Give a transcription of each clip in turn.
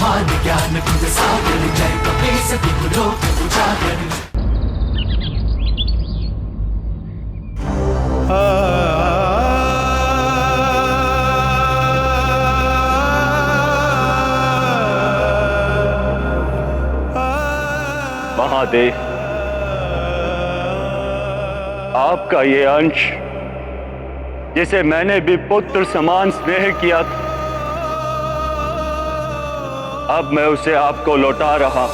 महान ज्ञान गुण सागर जय कपे सती लोक उजागर। महादेव, आपका ये अंश जिसे मैंने भी पुत्र समान स्नेह किया था, अब मैं उसे आपको लौटा रहा।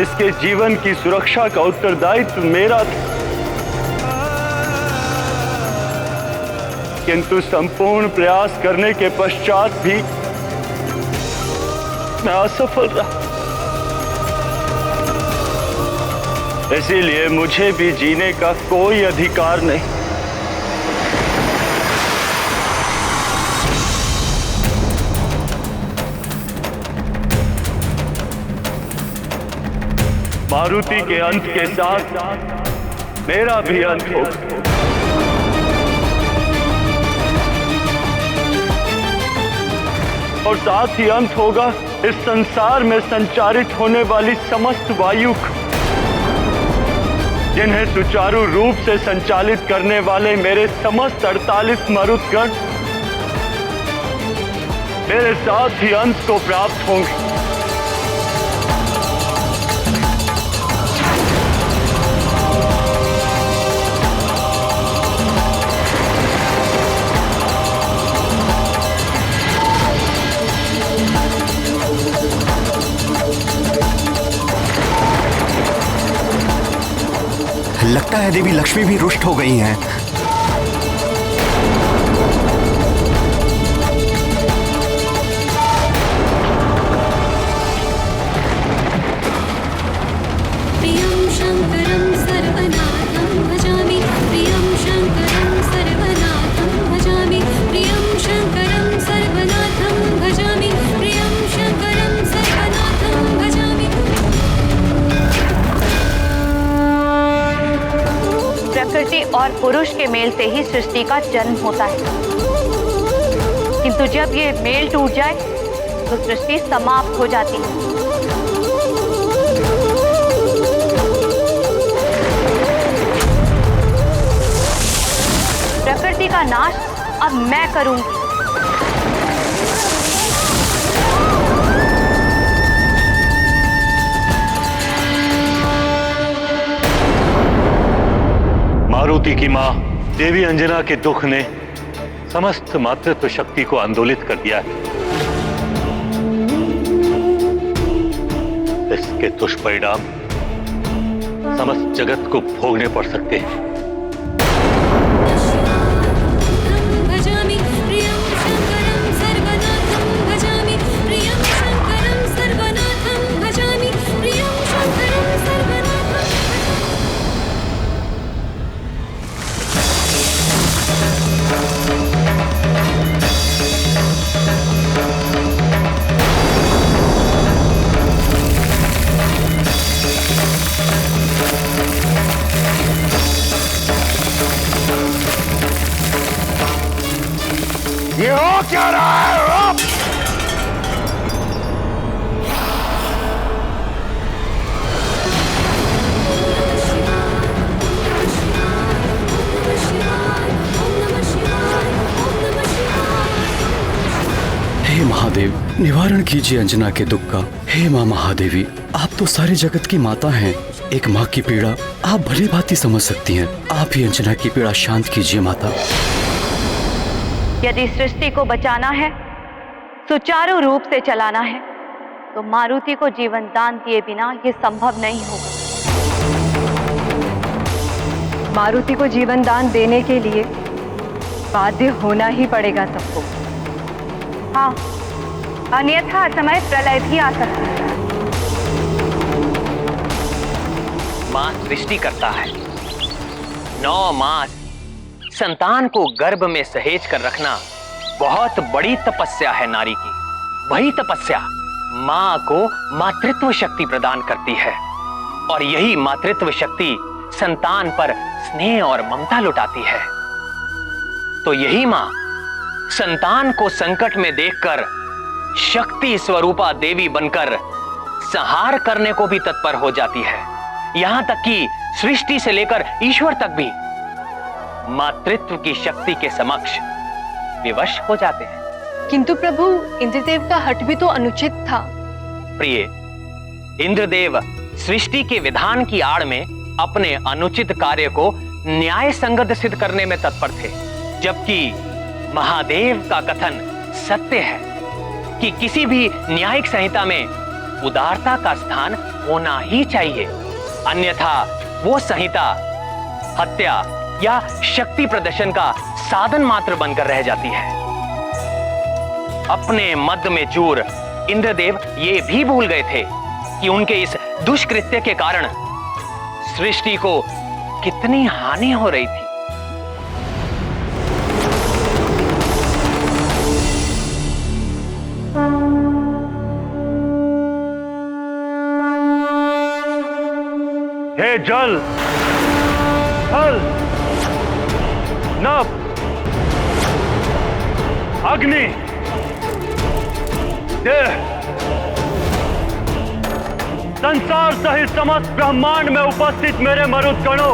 इसके जीवन की सुरक्षा का उत्तरदायित्व मेरा था, किंतु संपूर्ण प्रयास करने के पश्चात भी मैं असफल रहा। इसीलिए मुझे भी जीने का कोई अधिकार नहीं। मारुति के अंत के साथ मेरा भी अंत होगा। और साथ ही अंत होगा इस संसार में संचारित होने वाली समस्त वायु, जिन्हें सुचारू रूप से संचालित करने वाले मेरे समस्त 48 मरुतगण मेरे साथ ही अंत को प्राप्त होंगे। लगता है देवी लक्ष्मी भी रुष्ट हो गई हैं। प्रियं शंकरं सर्वनाथं भजामि, प्रियं शंकरं सर्वनाथं भजामि, प्रियं शंकरं सर्वनाथं भजामि, प्रियं शंकरं सर्वनाथं भजामि। प्रकृति और पुरुष के मेल से ही सृष्टि का जन्म होता है, किंतु जब ये मेल टूट जाए तो सृष्टि समाप्त हो जाती है। प्रकृति का नाश अब मैं करूंगी। मारुति की मां देवी अंजना के दुख ने समस्त मातृत्व शक्ति को आंदोलित कर दिया है। इसके दुष्परिणाम समस्त जगत को भोगने पड़ सकते हैं। ये हो क्या रहा है? हे महादेव, निवारण कीजिए अंजना के दुख का। हे माँ महादेवी, आप तो सारे जगत की माता हैं। एक माँ की पीड़ा आप भली भांति समझ सकती हैं। आप ही अंजना की पीड़ा शांत कीजिए माता। यदि सृष्टि को बचाना है, सुचारू रूप से चलाना है, तो मारुति को जीवन दान दिए बिना ये संभव नहीं होगा। मारुति को जीवन दान देने के लिए बाध्य होना ही पड़ेगा सबको। हाँ, अन्यथा असमय प्रलय भी आ सकता है। मां सृष्टि करता है। 9 मास संतान को गर्भ में सहेज कर रखना बहुत बड़ी तपस्या है नारी की। वही तपस्या मां को मातृत्व शक्ति प्रदान करती है, और यही मातृत्व शक्ति संतान पर स्नेह और ममता लुटाती है। तो यही मां संतान को संकट में देखकर शक्ति स्वरूपा देवी बनकर संहार करने को भी तत्पर हो जाती है। यहां तक कि सृष्टि से लेकर ईश्वर तक भी मातृत्व की शक्ति के समक्ष विवश हो जाते हैं। किंतु प्रभु, इंद्रदेव का हठ भी तो अनुचित था। प्रिय, इंद्रदेव सृष्टि के विधान की आड़ में अपने अनुचित कार्य को न्याय संगत सिद्ध करने में तत्पर थे, जबकि महादेव का कथन सत्य है कि किसी भी न्यायिक संहिता में उदारता का स्थान होना ही चाहिए, अन्यथा वो संहिता हत्या या शक्ति प्रदर्शन का साधन मात्र बनकर रह जाती है। अपने मद में चूर इंद्रदेव ये भी भूल गए थे कि उनके इस दुष्कृत्य के कारण सृष्टि को कितनी हानि हो रही थी। हे जल, थल, नभ, अग्नि, देह, संसार सहित समस्त ब्रह्मांड में उपस्थित मेरे मरुदगणों,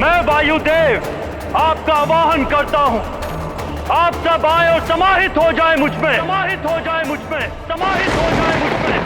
मैं वायुदेव आपका आवाहन करता हूं। आप सब आए और समाहित हो जाए मुझ में, समाहित हो जाए मुझ में, समाहित हो जाए मुझ में।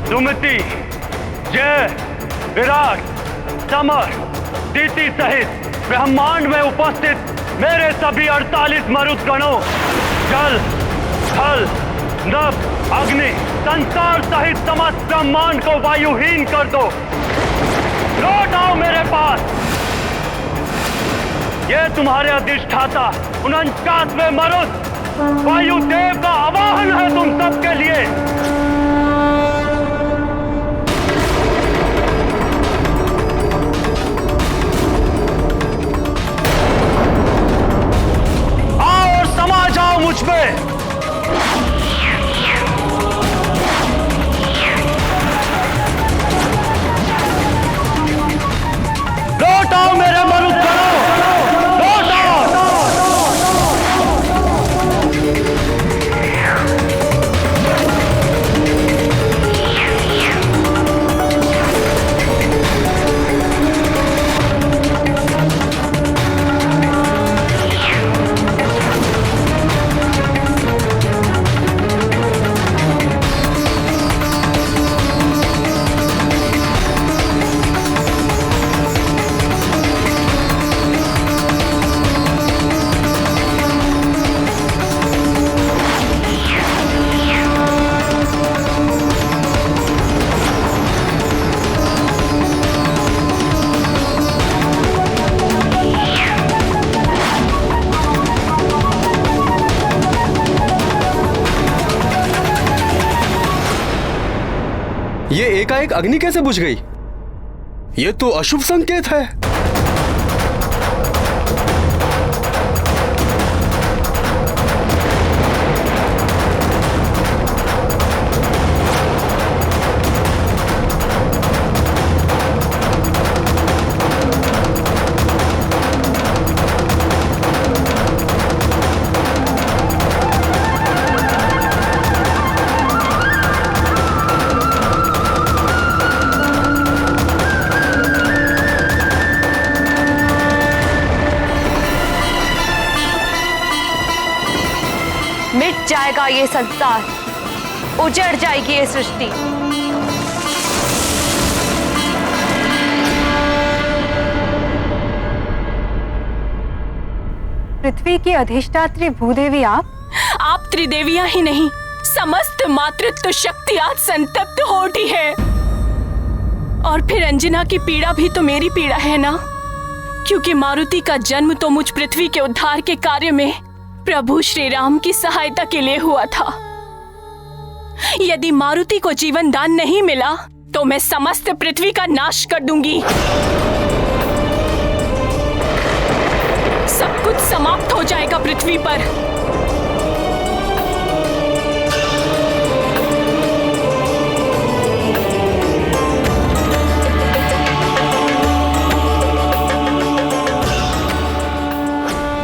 सुमति, जय, विराट, समर, दीति सहित ब्रह्मांड में उपस्थित मेरे सभी 48 मरुदगणों, जल, थल, नभ, अग्नि, संसार सहित समस्त ब्रह्मांड को वायुहीन कर दो। लौट आओ मेरे पास। ये तुम्हारे अधिष्ठाता 49वें मरुद वायुदेव का आवाहन है तुम सबके लिए। मुझ पे लौट आओ मेरे मरुदगणों, लौट आओ। ये एकाएक अग्नि कैसे बुझ गई? ये तो अशुभ संकेत है। मिट जाएगा ये संसार, उजड़ जाएगी ये सृष्टि। पृथ्वी की अधिष्ठात्री भूदेवी आप त्रिदेवियां ही नहीं, समस्त मातृत्व शक्ति आज संतप्त हो उठी है। और फिर अंजना की पीड़ा भी तो मेरी पीड़ा है ना, क्योंकि मारुति का जन्म तो मुझ पृथ्वी के उद्धार के कार्य में प्रभु श्री राम की सहायता के लिए हुआ था। यदि मारुति को जीवन दान नहीं मिला तो मैं समस्त पृथ्वी का नाश कर दूंगी। सब कुछ समाप्त हो जाएगा पृथ्वी पर।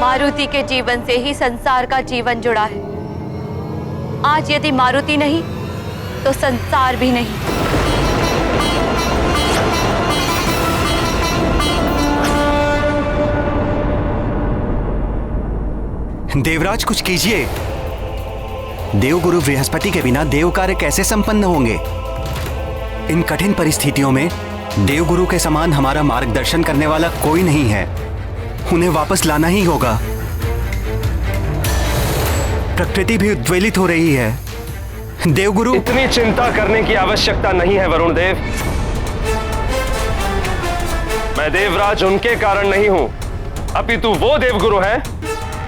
मारुति के जीवन से ही संसार का जीवन जुड़ा है। आज यदि मारुति नहीं तो संसार भी नहीं। देवराज कुछ कीजिए। देवगुरु बृहस्पति के बिना देव कार्य कैसे संपन्न होंगे? इन कठिन परिस्थितियों में देवगुरु के समान हमारा मार्गदर्शन करने वाला कोई नहीं है। उन्हें वापस लाना ही होगा। प्रकृति भी उद्वेलित हो रही है। देवगुरु, इतनी चिंता करने की आवश्यकता नहीं है वरुण देव। मैं देवराज उनके कारण नहीं हूं, अपितु वो देवगुरु हैं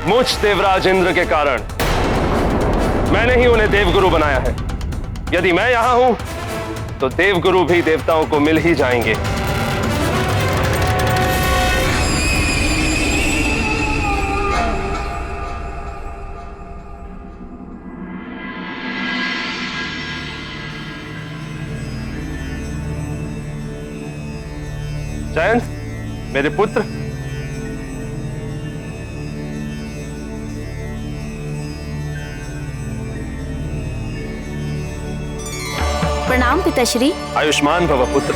मुझ देवराज इंद्र के कारण। मैंने ही उन्हें देवगुरु बनाया है। यदि मैं यहां हूं तो देवगुरु भी देवताओं को मिल ही जाएंगे। जयंत, मेरे पुत्र, प्रणाम पिताश्री। आयुष्मान भव पुत्र।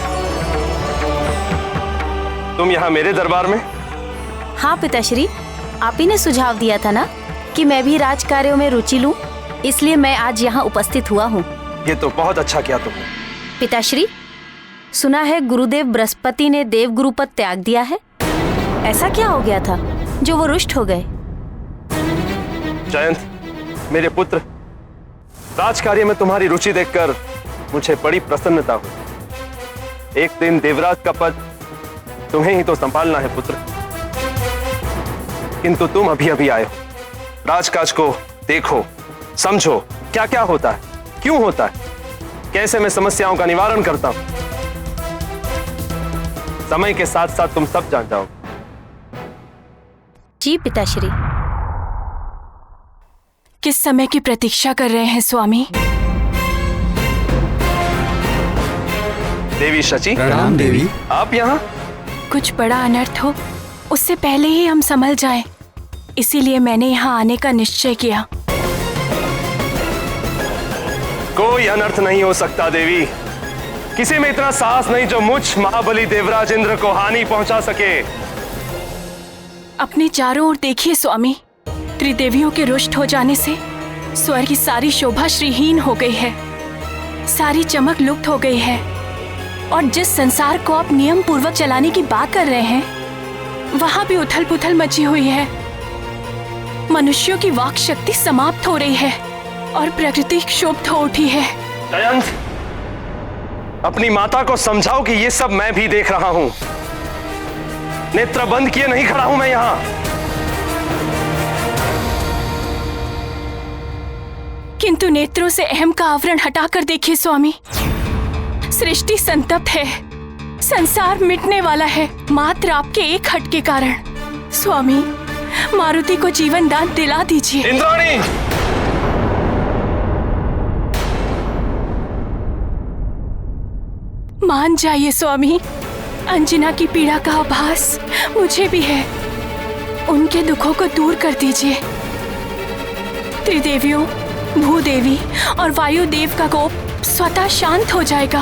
तुम यहाँ मेरे दरबार में? हाँ पिताश्री, आप ही ने सुझाव दिया था ना कि मैं भी राज कार्यों में रुचि लूं, इसलिए मैं आज यहाँ उपस्थित हुआ हूँ। ये तो बहुत अच्छा किया तुमने। पिताश्री, सुना है गुरुदेव बृहस्पति ने देवगुरु पद त्याग दिया है। ऐसा क्या हो गया था जो वो रुष्ट हो गए? जयंत, मेरे पुत्र, राजकार्य में तुम्हारी रुचि देखकर मुझे बड़ी प्रसन्नता हुई। एक दिन देवराज का पद तुम्हें ही तो संभालना है पुत्र, किंतु तुम अभी अभी आए हो। राजकाज को देखो, समझो क्या क्या होता है, क्यों होता है, कैसे मैं समस्याओं का निवारण करता हूं। समय के साथ साथ तुम सब जान जाओ। जी पिताश्री। किस समय की प्रतीक्षा कर रहे हैं स्वामी? देवी शची। प्रणाम देवी। आप यहाँ? कुछ बड़ा अनर्थ हो उससे पहले ही हम संभल जाएं, इसीलिए मैंने यहाँ आने का निश्चय किया। कोई अनर्थ नहीं हो सकता देवी। किसी में इतना साहस नहीं जो मुझ महाबली देवराज इंद्र को हानि पहुंचा सके। अपने चारों ओर देखिए स्वामी, त्रिदेवियों के रुष्ट हो जाने से स्वर्ग की सारी शोभा श्रीहीन हो गई है, सारी चमक लुप्त हो गई है। और जिस संसार को आप नियम पूर्वक चलाने की बात कर रहे हैं, वहां भी उथल पुथल मची हुई है। मनुष्यों की वाक शक्ति समाप्त हो रही है और प्रकृति क्षुब्ध हो उठी है। जयंत, अपनी माता को समझाओ कि ये सब मैं भी देख रहा हूं। नेत्र बंद किए नहीं खड़ा हूं मैं यहां। किंतु नेत्रों से अहम का आवरण हटाकर देखिए स्वामी, सृष्टि संतप्त है, संसार मिटने वाला है मात्र आपके एक हट के कारण। स्वामी, मारुति को जीवन दान दिला दीजिए। इंद्राणी! मान जाइए स्वामी, अंजना की पीड़ा का आभास मुझे भी है। उनके दुखों को दूर कर दीजिए। त्रिदेवियों, भूदेवी और वायुदेव का कोप स्वतः शांत हो जाएगा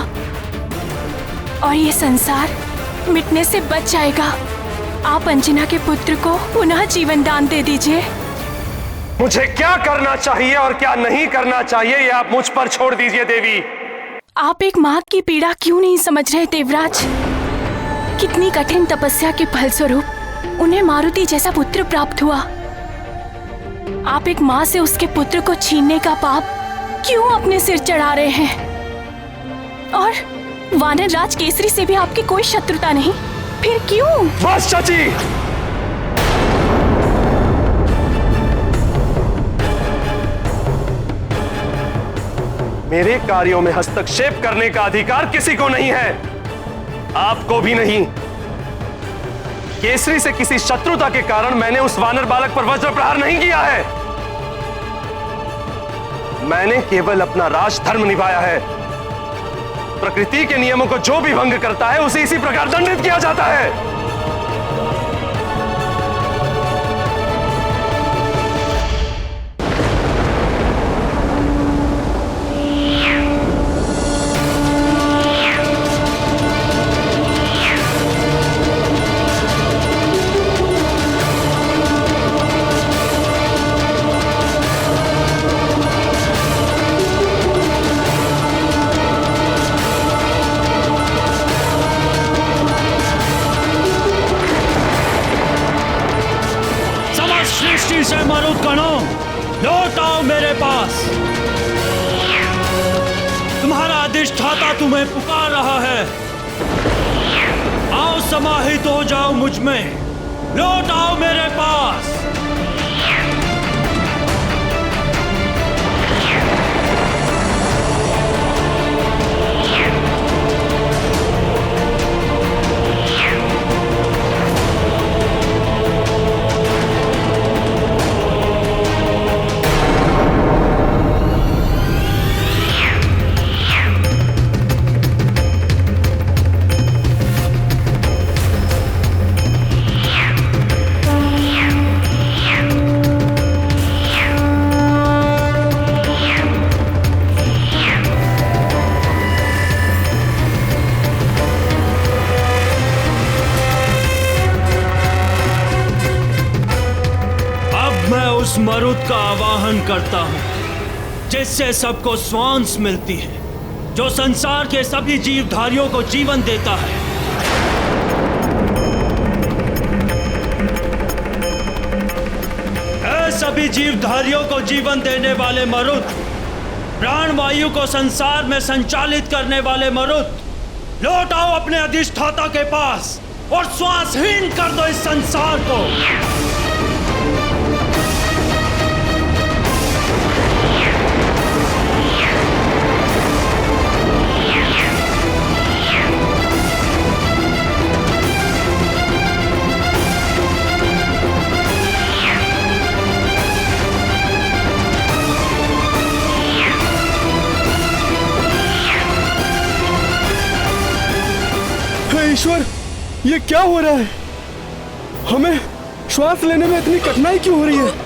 और ये संसार मिटने से बच जाएगा। आप अंजना के पुत्र को पुनः जीवन दान दे दीजिए। मुझे क्या करना चाहिए और क्या नहीं करना चाहिए ये आप मुझ पर छोड़ दीजिए देवी। आप एक माँ की पीड़ा क्यों नहीं समझ रहे देवराज? कितनी कठिन तपस्या के फलस्वरूप उन्हें मारुति जैसा पुत्र प्राप्त हुआ। आप एक माँ से उसके पुत्र को छीनने का पाप क्यों अपने सिर चढ़ा रहे हैं? और वानर राज केसरी से भी आपकी कोई शत्रुता नहीं, फिर क्यों? बस चाची, मेरे कार्यों में हस्तक्षेप करने का अधिकार किसी को नहीं है, आपको भी नहीं। केसरी से किसी शत्रुता के कारण मैंने उस वानर बालक पर वज्र प्रहार नहीं किया है। मैंने केवल अपना राजधर्म निभाया है। प्रकृति के नियमों को जो भी भंग करता है उसे इसी प्रकार दंडित किया जाता है। सृष्टि से मरुदगणों, लौट आओ मेरे पास। तुम्हारा अधिष्ठाता तुम्हें पुकार रहा है। आओ समाहित हो जाओ मुझ में, लौट आओ मेरे पास। उस मरुद का आवाहन करता हूं जिससे सबको श्वास मिलती है, जो संसार के सभी जीवधारियों को जीवन देता है। ऐ सभी जीवधारियों को जीवन देने वाले मरुद, प्राण वायु को संसार में संचालित करने वाले मरुद, लौट आओ अपने अधिष्ठाता के पास और श्वासहीन कर दो इस संसार को। ईश्वर, ये क्या हो रहा है? हमें श्वास लेने में इतनी कठिनाई क्यों हो रही है?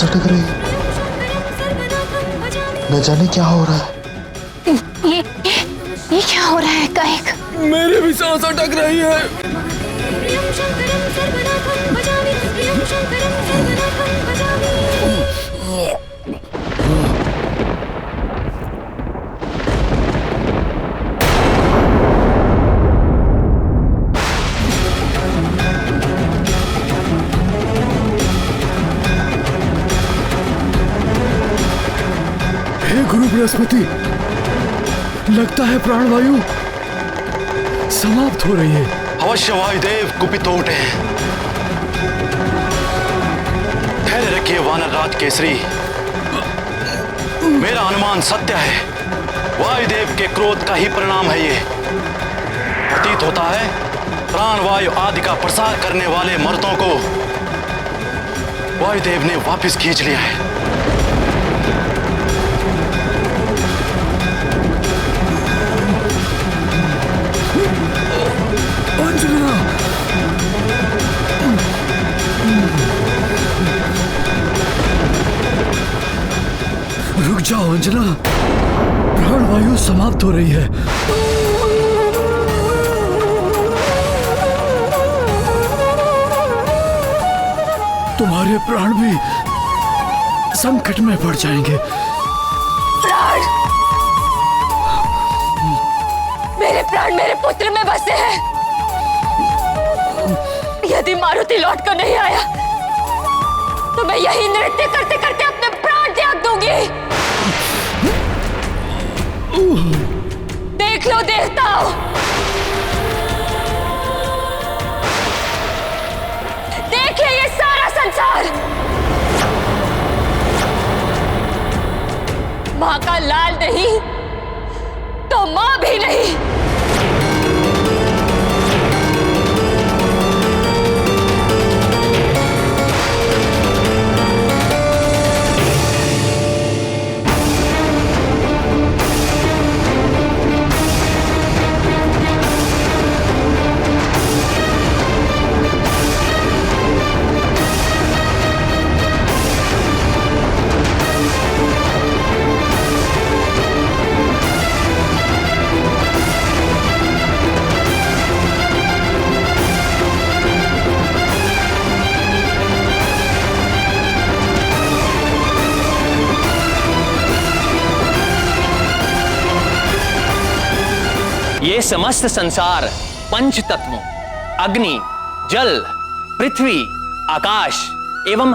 अटक रही, न जाने क्या हो रहा है। ये क्या हो रहा है कायक? मेरी भी सांस अटक रही है। गुरु बृहस्पति, लगता है प्राणवायु समाप्त हो रही है। अवश्य वायुदेव कुपित हो उठे हैं। धैर्य रखिए वानर राज केसरी, मेरा अनुमान सत्य है। वायुदेव के क्रोध का ही परिणाम है ये। प्रतीत होता है प्राणवायु आदि का प्रसार करने वाले मर्दों को वायुदेव ने वापस खींच लिया है। रुक जाओ अंजना, प्राणवायु समाप्त हो रही है। तुम्हारे प्राण भी संकट में पड़ जाएंगे। प्राण, मेरे प्राण मेरे पुत्र में बसे हैं। यदि मारुति लौट कर नहीं आया तो मैं यही नृत्य करते करते अपने प्राण त्याग दूंगी। देख लो देवताओं, देखिए ये सारा संसार मां का लाल नहीं तो मां भी नहीं। ये समस्त संसार पंच तत्वों अग्नि, जल, पृथ्वी, आकाश एवं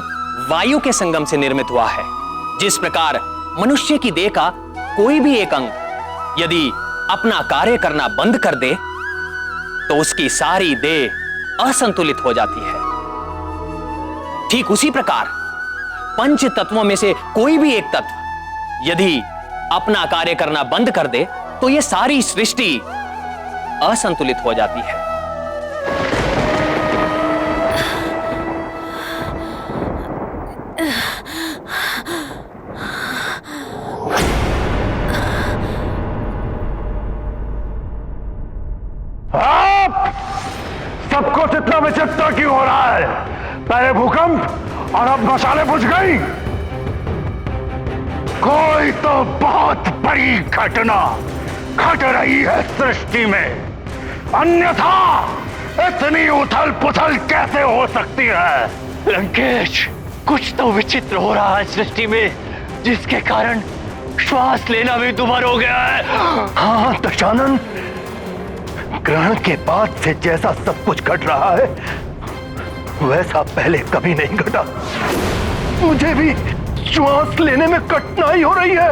वायु के संगम से निर्मित हुआ है। जिस प्रकार मनुष्य की देह का कोई भी एक अंग यदि अपना कार्य करना बंद कर दे तो उसकी सारी देह असंतुलित हो जाती है, ठीक उसी प्रकार पंच तत्वों में से कोई भी एक तत्व यदि अपना कार्य करना बंद कर दे तो यह सारी सृष्टि असंतुलित हो जाती है। आप सबको इतना विचित्र क्यों हो रहा है? पहले भूकंप और अब मसाले बुझ गई। कोई तो बहुत बड़ी घटना घट रही है सृष्टि में, अन्यथा इतनी उथल पुथल कैसे हो सकती है? लंकेश, कुछ तो विचित्र हो रहा है सृष्टि में, जिसके कारण श्वास लेना भी दुभर हो गया है। हाँ दशानन, ग्रहण के बाद से जैसा सब कुछ घट रहा है वैसा पहले कभी नहीं घटा। मुझे भी श्वास लेने में कठिनाई हो रही है।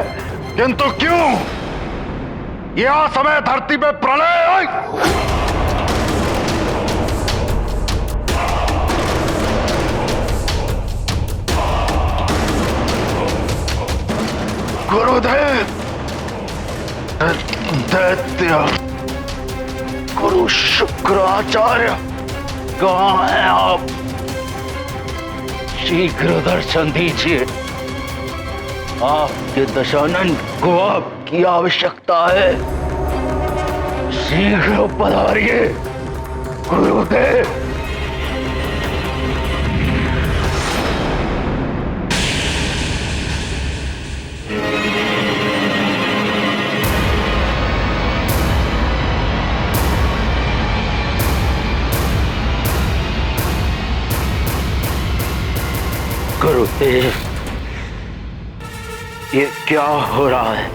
किंतु क्यों? यह समय धरती पे प्रलय। गुरुदेव, दैत्य गुरु शुक्राचार्य, कहाँ हैं आप? शीघ्र दर्शन दीजिए। आपके दशानन को आपकी आवश्यकता है। शीघ्र पधारिए गुरुदेव। गुरुदेव, ये क्या हो रहा है?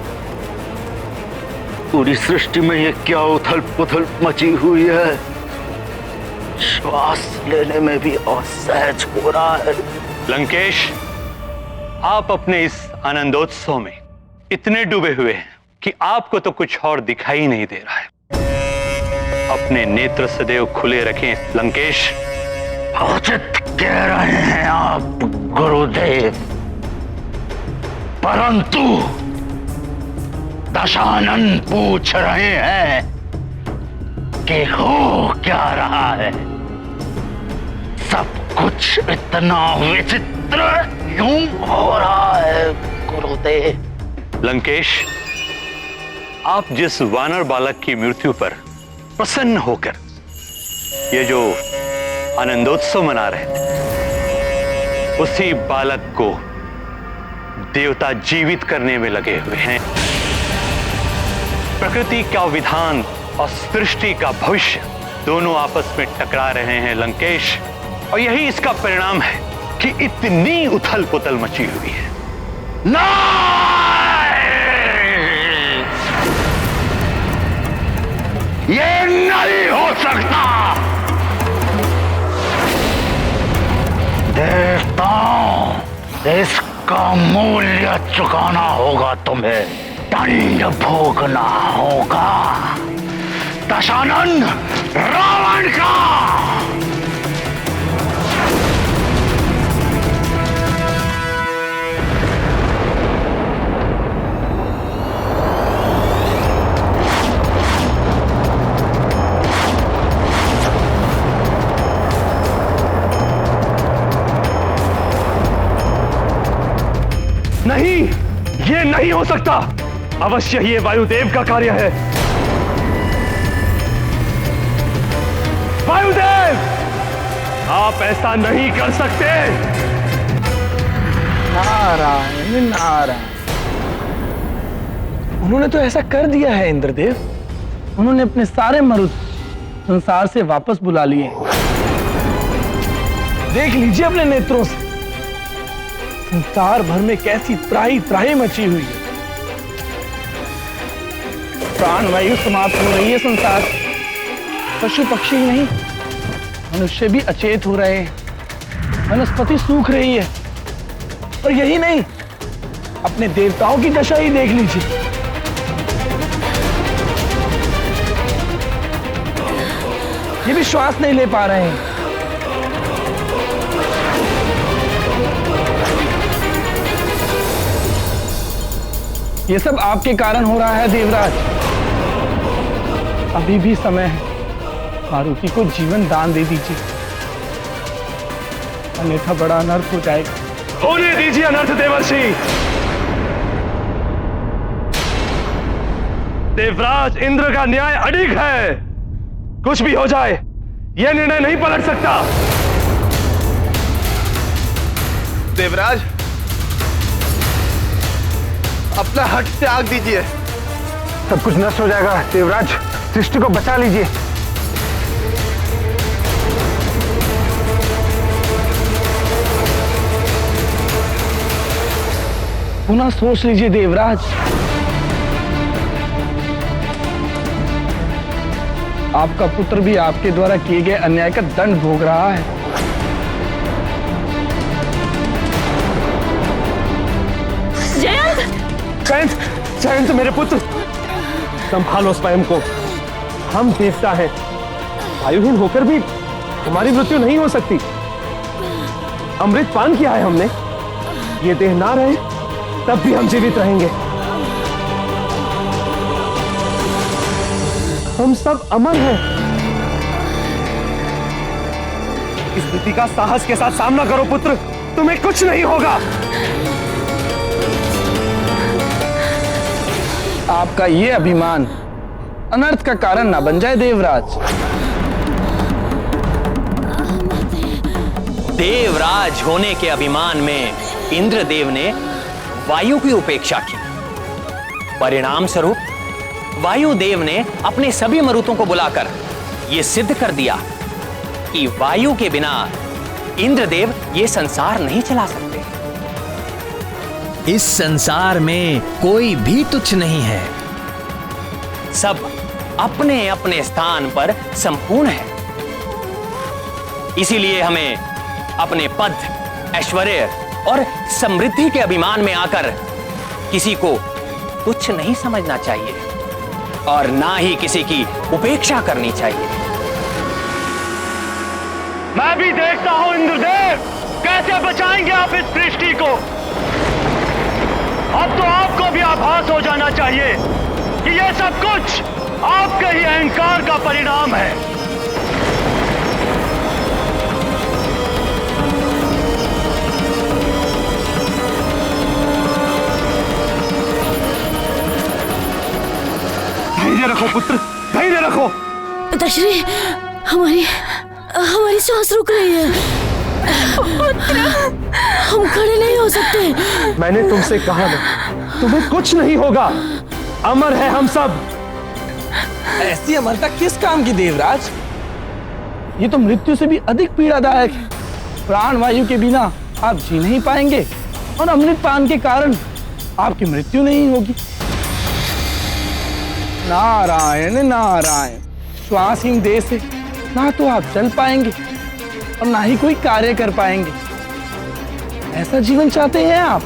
पूरी सृष्टि में ये क्या उथल पुथल मची हुई है? श्वास लेने में भी असहज हो रहा है। लंकेश, आप अपने इस आनंदोत्सव में इतने डूबे हुए हैं कि आपको तो कुछ और दिखाई नहीं दे रहा है। अपने नेत्र सदैव खुले रखें लंकेश। उचित कह रहे हैं आप गुरुदेव, परंतु दशानन पूछ रहे हैं कि हो क्या रहा है? सब कुछ इतना विचित्र क्यों हो रहा है गुरुदेव? लंकेश, आप जिस वानर बालक की मृत्यु पर प्रसन्न होकर ये जो आनंदोत्सव मना रहे थे, उसी बालक को देवता जीवित करने में लगे हुए हैं। प्रकृति का विधान और सृष्टि का भविष्य दोनों आपस में टकरा रहे हैं लंकेश, और यही इसका परिणाम है कि इतनी उथल पुथल मची हुई है। ये नहीं हो सकता। देवताओं, इसका मूल्य चुकाना होगा तुम्हें, दंड भोगना होगा दशानन रावण का। नहीं, ये नहीं हो सकता। अवश्य ये वायुदेव का कार्य है। वायुदेव, आप ऐसा नहीं कर सकते। नारायण नारायण, उन्होंने तो ऐसा कर दिया है इंद्रदेव। उन्होंने अपने सारे मरुत संसार से वापस बुला लिए। देख लीजिए अपने नेत्रों से, संसार भर में कैसी त्राही त्राही मची हुई है। प्राणवायु समाप्त हो रही है संसार। पशु पक्षी ही नहीं, मनुष्य भी अचेत हो रहे हैं। वनस्पति सूख रही है। और यही नहीं, अपने देवताओं की दशा ही देख लीजिए। ये भी श्वास नहीं ले पा रहे हैं। ये सब आपके कारण हो रहा है देवराज। अभी भी समय है, मारुति को जीवन दान दे दीजिए, अन्यथा बड़ा अनर्थ हो जाएगा। होने दीजिए अनर्थ देवर्षि। देवराज इंद्र का न्याय अडिग है। कुछ भी हो जाए, यह निर्णय नहीं पलट सकता। देवराज, अपना हट त्याग दीजिए। सब कुछ नष्ट हो जाएगा। देवराज, सृष्टि को बचा लीजिए। पुनः सोच लीजिए देवराज। आपका पुत्र भी आपके द्वारा किए गए अन्याय का दंड भोग रहा है। जयंत, जयंत मेरे पुत्र, संभालो स्वयं को। हम देवता हैं, आयुहीन होकर भी हमारी मृत्यु नहीं हो सकती। अमृत पान किया है हमने। ये देह ना रहे तब भी हम जीवित रहेंगे। हम सब अमर हैं। इस स्थिति का साहस के साथ सामना करो पुत्र, तुम्हें कुछ नहीं होगा। आपका ये अभिमान अनर्थ का कारण ना बन जाए देवराज। देवराज होने के अभिमान में इंद्रदेव ने वायु की उपेक्षा की। परिणाम स्वरूप वायुदेव ने अपने सभी मरुतों को बुलाकर यह सिद्ध कर दिया कि वायु के बिना इंद्रदेव ये संसार नहीं चला सकते। इस संसार में कोई भी तुच्छ नहीं है। सब अपने अपने स्थान पर संपूर्ण है। इसीलिए हमें अपने पद, ऐश्वर्य और समृद्धि के अभिमान में आकर किसी को तुच्छ नहीं समझना चाहिए और ना ही किसी की उपेक्षा करनी चाहिए। मैं भी देखता हूं इंद्रदेव, कैसे बचाएंगे आप इस सृष्टि को। अब तो आपको भी आभास हो जाना चाहिए कि यह सब कुछ आपके ही अहंकार का परिणाम है। धैर्य रखो पुत्र, धैर्य रखो। पिताश्री, हमारी सांस रुक रही है। पुत्र, हम खड़े नहीं हो सकते। मैंने तुमसे कहा ना, तुम्हें कुछ नहीं होगा। अमर है हम सब। ऐसी अमरता किस काम की देवराज? ये तो मृत्यु से भी अधिक पीड़ादायक है। प्राण वायु के बिना आप जी नहीं पाएंगे और अमृत पान के कारण आपकी मृत्यु नहीं होगी। नारायण नारायण। श्वासहीन देह से ना तो आप चल पाएंगे और ना ही कोई कार्य कर पाएंगे। ऐसा जीवन चाहते हैं आप?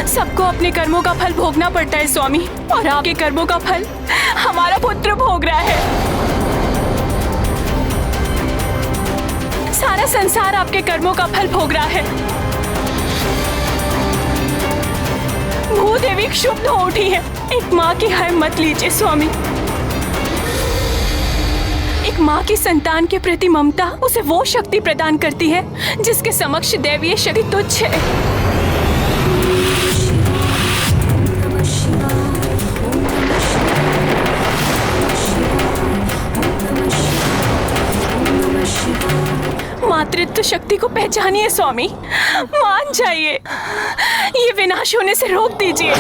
सबको अपने कर्मों का फल भोगना पड़ता है स्वामी, और आपके कर्मों का फल हमारा पुत्र भोग रहा है। सारा संसार आपके कर्मों का फल भोग रहा है। भूदेवी क्षुब्ध हो उठी है। एक माँ की हाय मत लीजिए स्वामी। एक माँ की संतान के प्रति ममता उसे वो शक्ति प्रदान करती है जिसके समक्ष दैवीय शक्ति तुच्छ है। मातृत्व शक्ति को पहचानिए स्वामी, मान जाइए, ये विनाश होने से रोक दीजिए।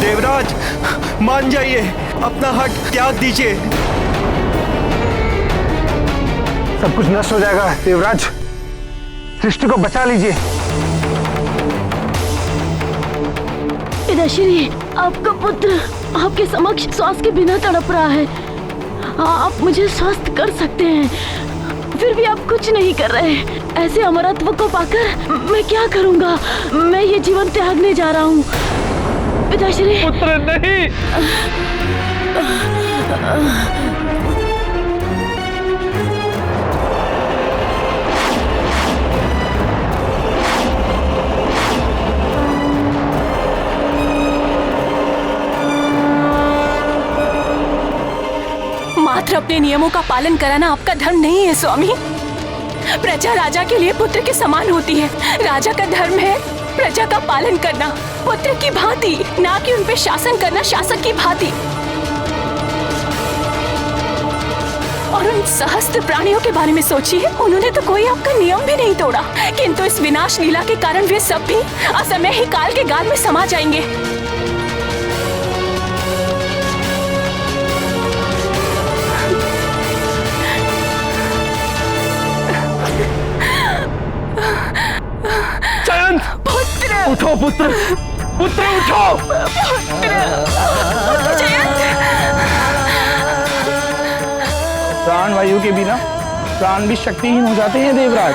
देवराज, मान जाइए, अपना हट त्याग दीजिए। सब कुछ नष्ट हो जाएगा देवराज, सृष्टि को बचा लीजिए। पिताश्री, आपका पुत्र आपके समक्ष श्वास के बिना तड़प रहा है। आप मुझे स्वस्थ कर सकते हैं, फिर भी आप कुछ नहीं कर रहे। ऐसे अमरत्व को पाकर मैं क्या करूंगा? मैं ये जीवन त्यागने जा रहा हूँ। पिताश्री, पुत्र नहीं। मात्र अपने नियमों का पालन कराना आपका धर्म नहीं है स्वामी। प्रजा राजा के लिए पुत्र के समान होती है। राजा का धर्म है प्रजा का पालन करना, पुत्र की भांति, ना कि उन पे शासन करना शासक की भांति। और उन सहस्त्र प्राणियों के बारे में सोचिए, उन्होंने तो कोई आपका नियम भी नहीं तोड़ा, किंतु इस विनाश लीला के कारण वे सब भी असमय ही काल के गाल में समा जाएंगे। पुत्र, उठो पुत्र, पुत्र उठो। प्राण वायु के बिना प्राण भी शक्तिहीन हो जाते हैं देवराज।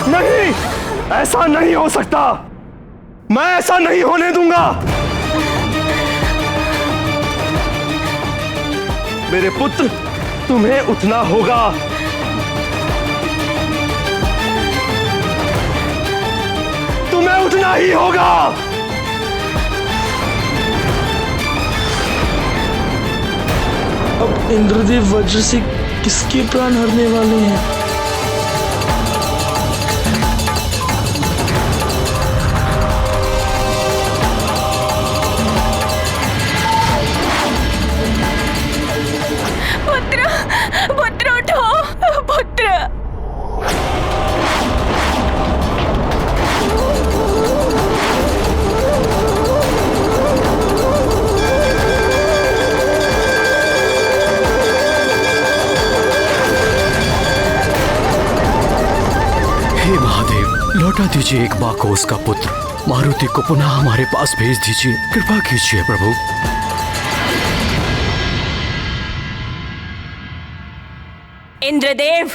नहीं, ऐसा नहीं हो सकता। मैं ऐसा नहीं होने दूंगा। मेरे पुत्र, तुम्हें उठना होगा। तुम्हें उठना ही होगा। अब इंद्रदेव वज्र से किसके प्राण हरने वाले हैं? पुत्र उठो, पुत्र। हे महादेव, लौटा दीजिए एक बार को उसका पुत्र। मारुति को पुनः हमारे पास भेज दीजिए, कृपा कीजिए प्रभु। इंद्रदेव,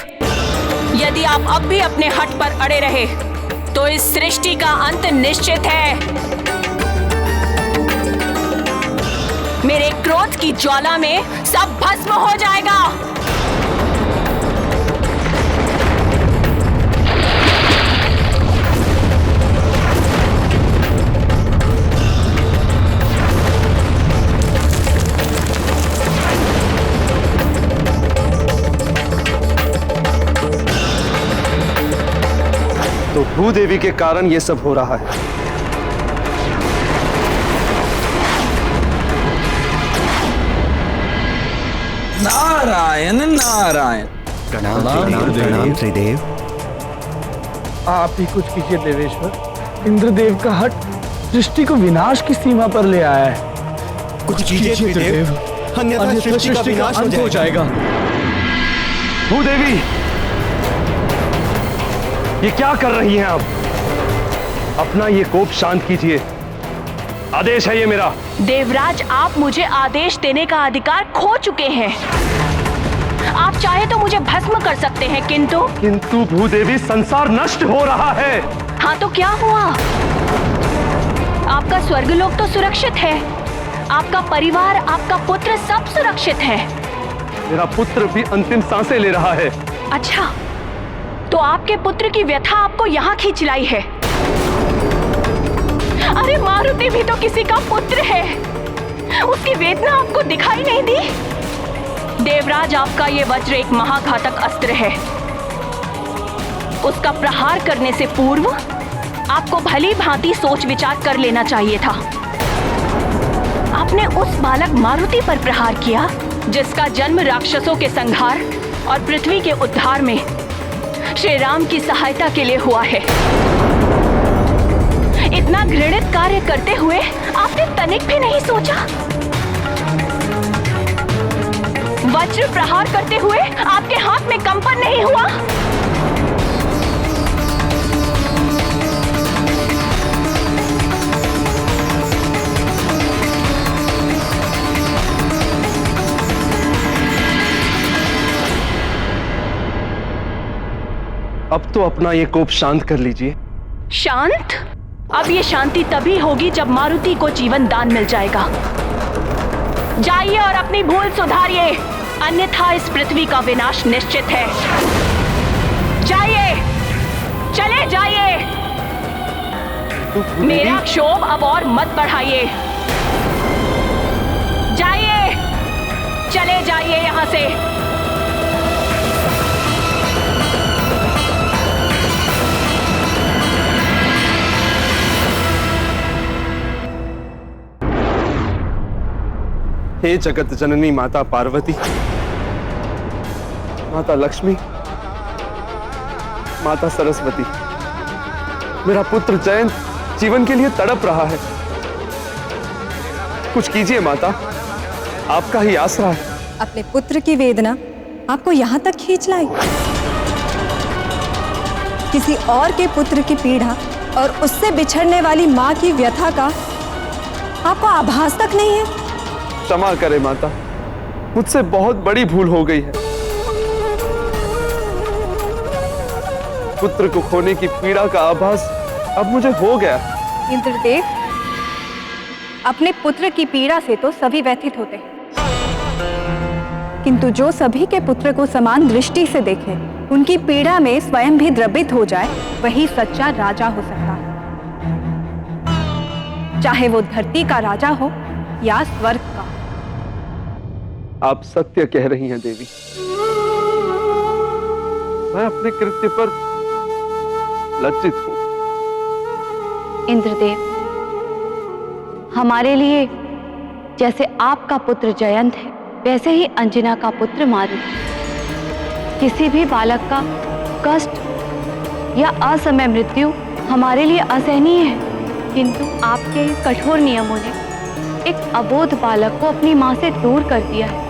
यदि आप अब भी अपने हट पर अड़े रहे तो इस सृष्टि का अंत निश्चित है। मेरे क्रोध की ज्वाला में सब भस्म हो जाएगा। तो भूदेवी के कारण ये सब हो रहा है। नारायण नारायण। प्रणाम त्रिदेव। आप ही कुछ कीजिए देवेश्वर। इंद्रदेव का हट सृष्टि को विनाश की सीमा पर ले आया है। कुछ कीजिए त्रिदेव, अन्यथा सृष्टि का विनाश हो जाएगा। भूदेवी, ये क्या कर रही हैं आप? अपना ये कोप शांत कीजिए, आदेश है ये मेरा। देवराज, आप मुझे आदेश देने का अधिकार खो चुके हैं। आप चाहे तो मुझे भस्म कर सकते हैं, किंतु भूदेवी, संसार नष्ट हो रहा है। हाँ तो क्या हुआ? आपका स्वर्गलोक तो सुरक्षित है, आपका परिवार, आपका पुत्र सब सुरक्षित है। मेरा पुत्र भी अंतिम सांसें ले रहा है। अच्छा, तो आपके पुत्र की व्यथा आपको यहाँ खींच लाई है। अरे मारुति भी तो किसी का पुत्र है, उसकी वेदना आपको दिखाई नहीं दी? देवराज, आपका ये वज्र एक महाघातक अस्त्र है। उसका प्रहार करने से पूर्व आपको भली भांति सोच विचार कर लेना चाहिए था। आपने उस बालक मारुति पर प्रहार किया जिसका जन्म राक्षसों के संहार और पृथ्वी के उद्धार में श्री राम की सहायता के लिए हुआ है। इतना घृणित कार्य करते हुए आपने तनिक भी नहीं सोचा? वज्र प्रहार करते हुए आपके हाथ में कंपन नहीं हुआ? अब तो अपना ये कोप शांत कर लीजिए। शांत? अब ये शांति तभी होगी जब मारुति को जीवन दान मिल जाएगा। जाइए और अपनी भूल सुधारिए, अन्यथा इस पृथ्वी का विनाश निश्चित है। जाइए, चले जाइए। मेरा क्षोभ अब और मत बढ़ाइए। जाइए, चले जाइए यहां से। हे जगत जननी माता पार्वती, माता लक्ष्मी, माता सरस्वती, मेरा पुत्र जयंत जीवन के लिए तड़प रहा है। कुछ कीजिए माता, आपका ही आसरा है। अपने पुत्र की वेदना आपको यहाँ तक खींच लाई। किसी और के पुत्र की पीड़ा और उससे बिछड़ने वाली माँ की व्यथा का आपको आभास तक नहीं है। क्षमा करें माता, मुझसे बहुत बड़ी भूल हो गई है। पुत्र को खोने की पीड़ा का आभास अब मुझे हो गया। इंद्रदेव, अपने पुत्र की पीड़ा से तो सभी व्यथित होते हैं, किंतु जो सभी के पुत्र को समान दृष्टि से देखे, उनकी पीड़ा में स्वयं भी द्रवित हो जाए, वही सच्चा राजा हो सकता है। चाहे वो धरती का राजा हो या स्वर्ग का। आप सत्य कह रही हैं देवी। मैं अपने कृत्य पर लज्जित हूं। इंद्रदेव, हमारे लिए जैसे आपका पुत्र जयंत है, वैसे ही अंजना का पुत्र मारुति। किसी भी बालक का कष्ट या असमय मृत्यु हमारे लिए असहनीय है, किंतु आपके कठोर नियमों ने एक अबोध बालक को अपनी मां से दूर कर दिया है।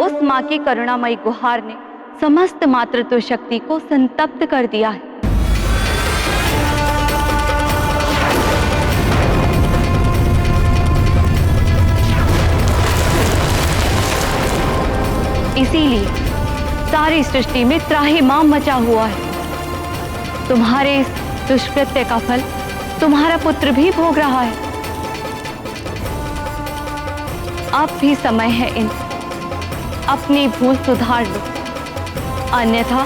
उस मां की करुणामयी गुहार ने समस्त मातृत्व शक्ति को संतप्त कर दिया है। इसीलिए सारी सृष्टि में त्राहिमाम मचा हुआ है। तुम्हारे इस दुष्कृत्य का फल तुम्हारा पुत्र भी भोग रहा है। अब भी समय है इन अपनी भूल सुधार लो, अन्यथा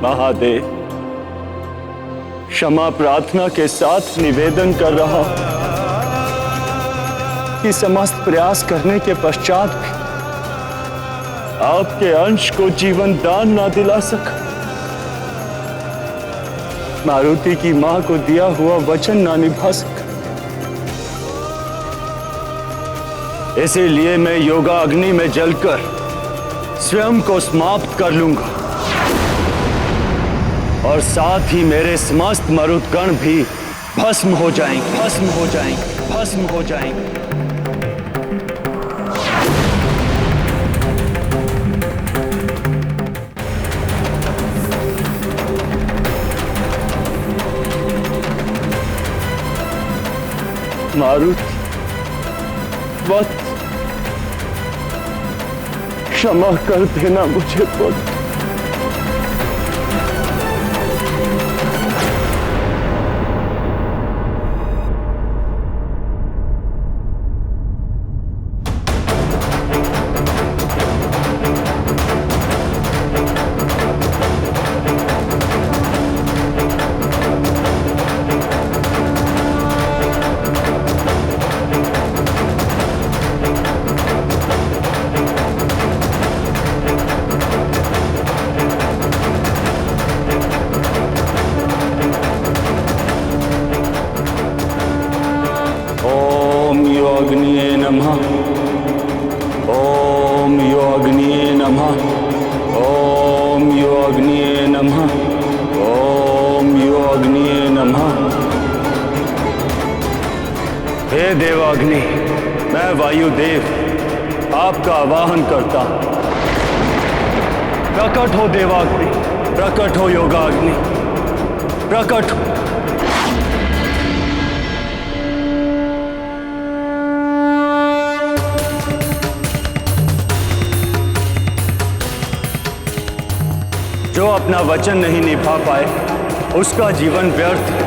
महादेव, क्षमा प्रार्थना के साथ निवेदन कर रहा हूं कि समस्त प्रयास करने के पश्चात भी आपके अंश को जीवन दान ना दिला सका। मारुति की मां को दिया हुआ वचन ना निभा सका। इसीलिए मैं योगा अग्नि में जलकर स्वयं को समाप्त कर लूंगा और साथ ही मेरे समस्त मरुदगण भी भस्म हो जाएंगे, भस्म हो जाएंगे, भस्म हो जाएंगे। मारुति, वत्स, क्षमा कर देना मुझे पुत्र। हे देवाग्नि, मैं वायुदेव आपका आवाहन करता हूं। प्रकट हो देवाग्नि, प्रकट हो योगाग्नि, प्रकट हो। जो अपना वचन नहीं निभा पाए उसका जीवन व्यर्थ है।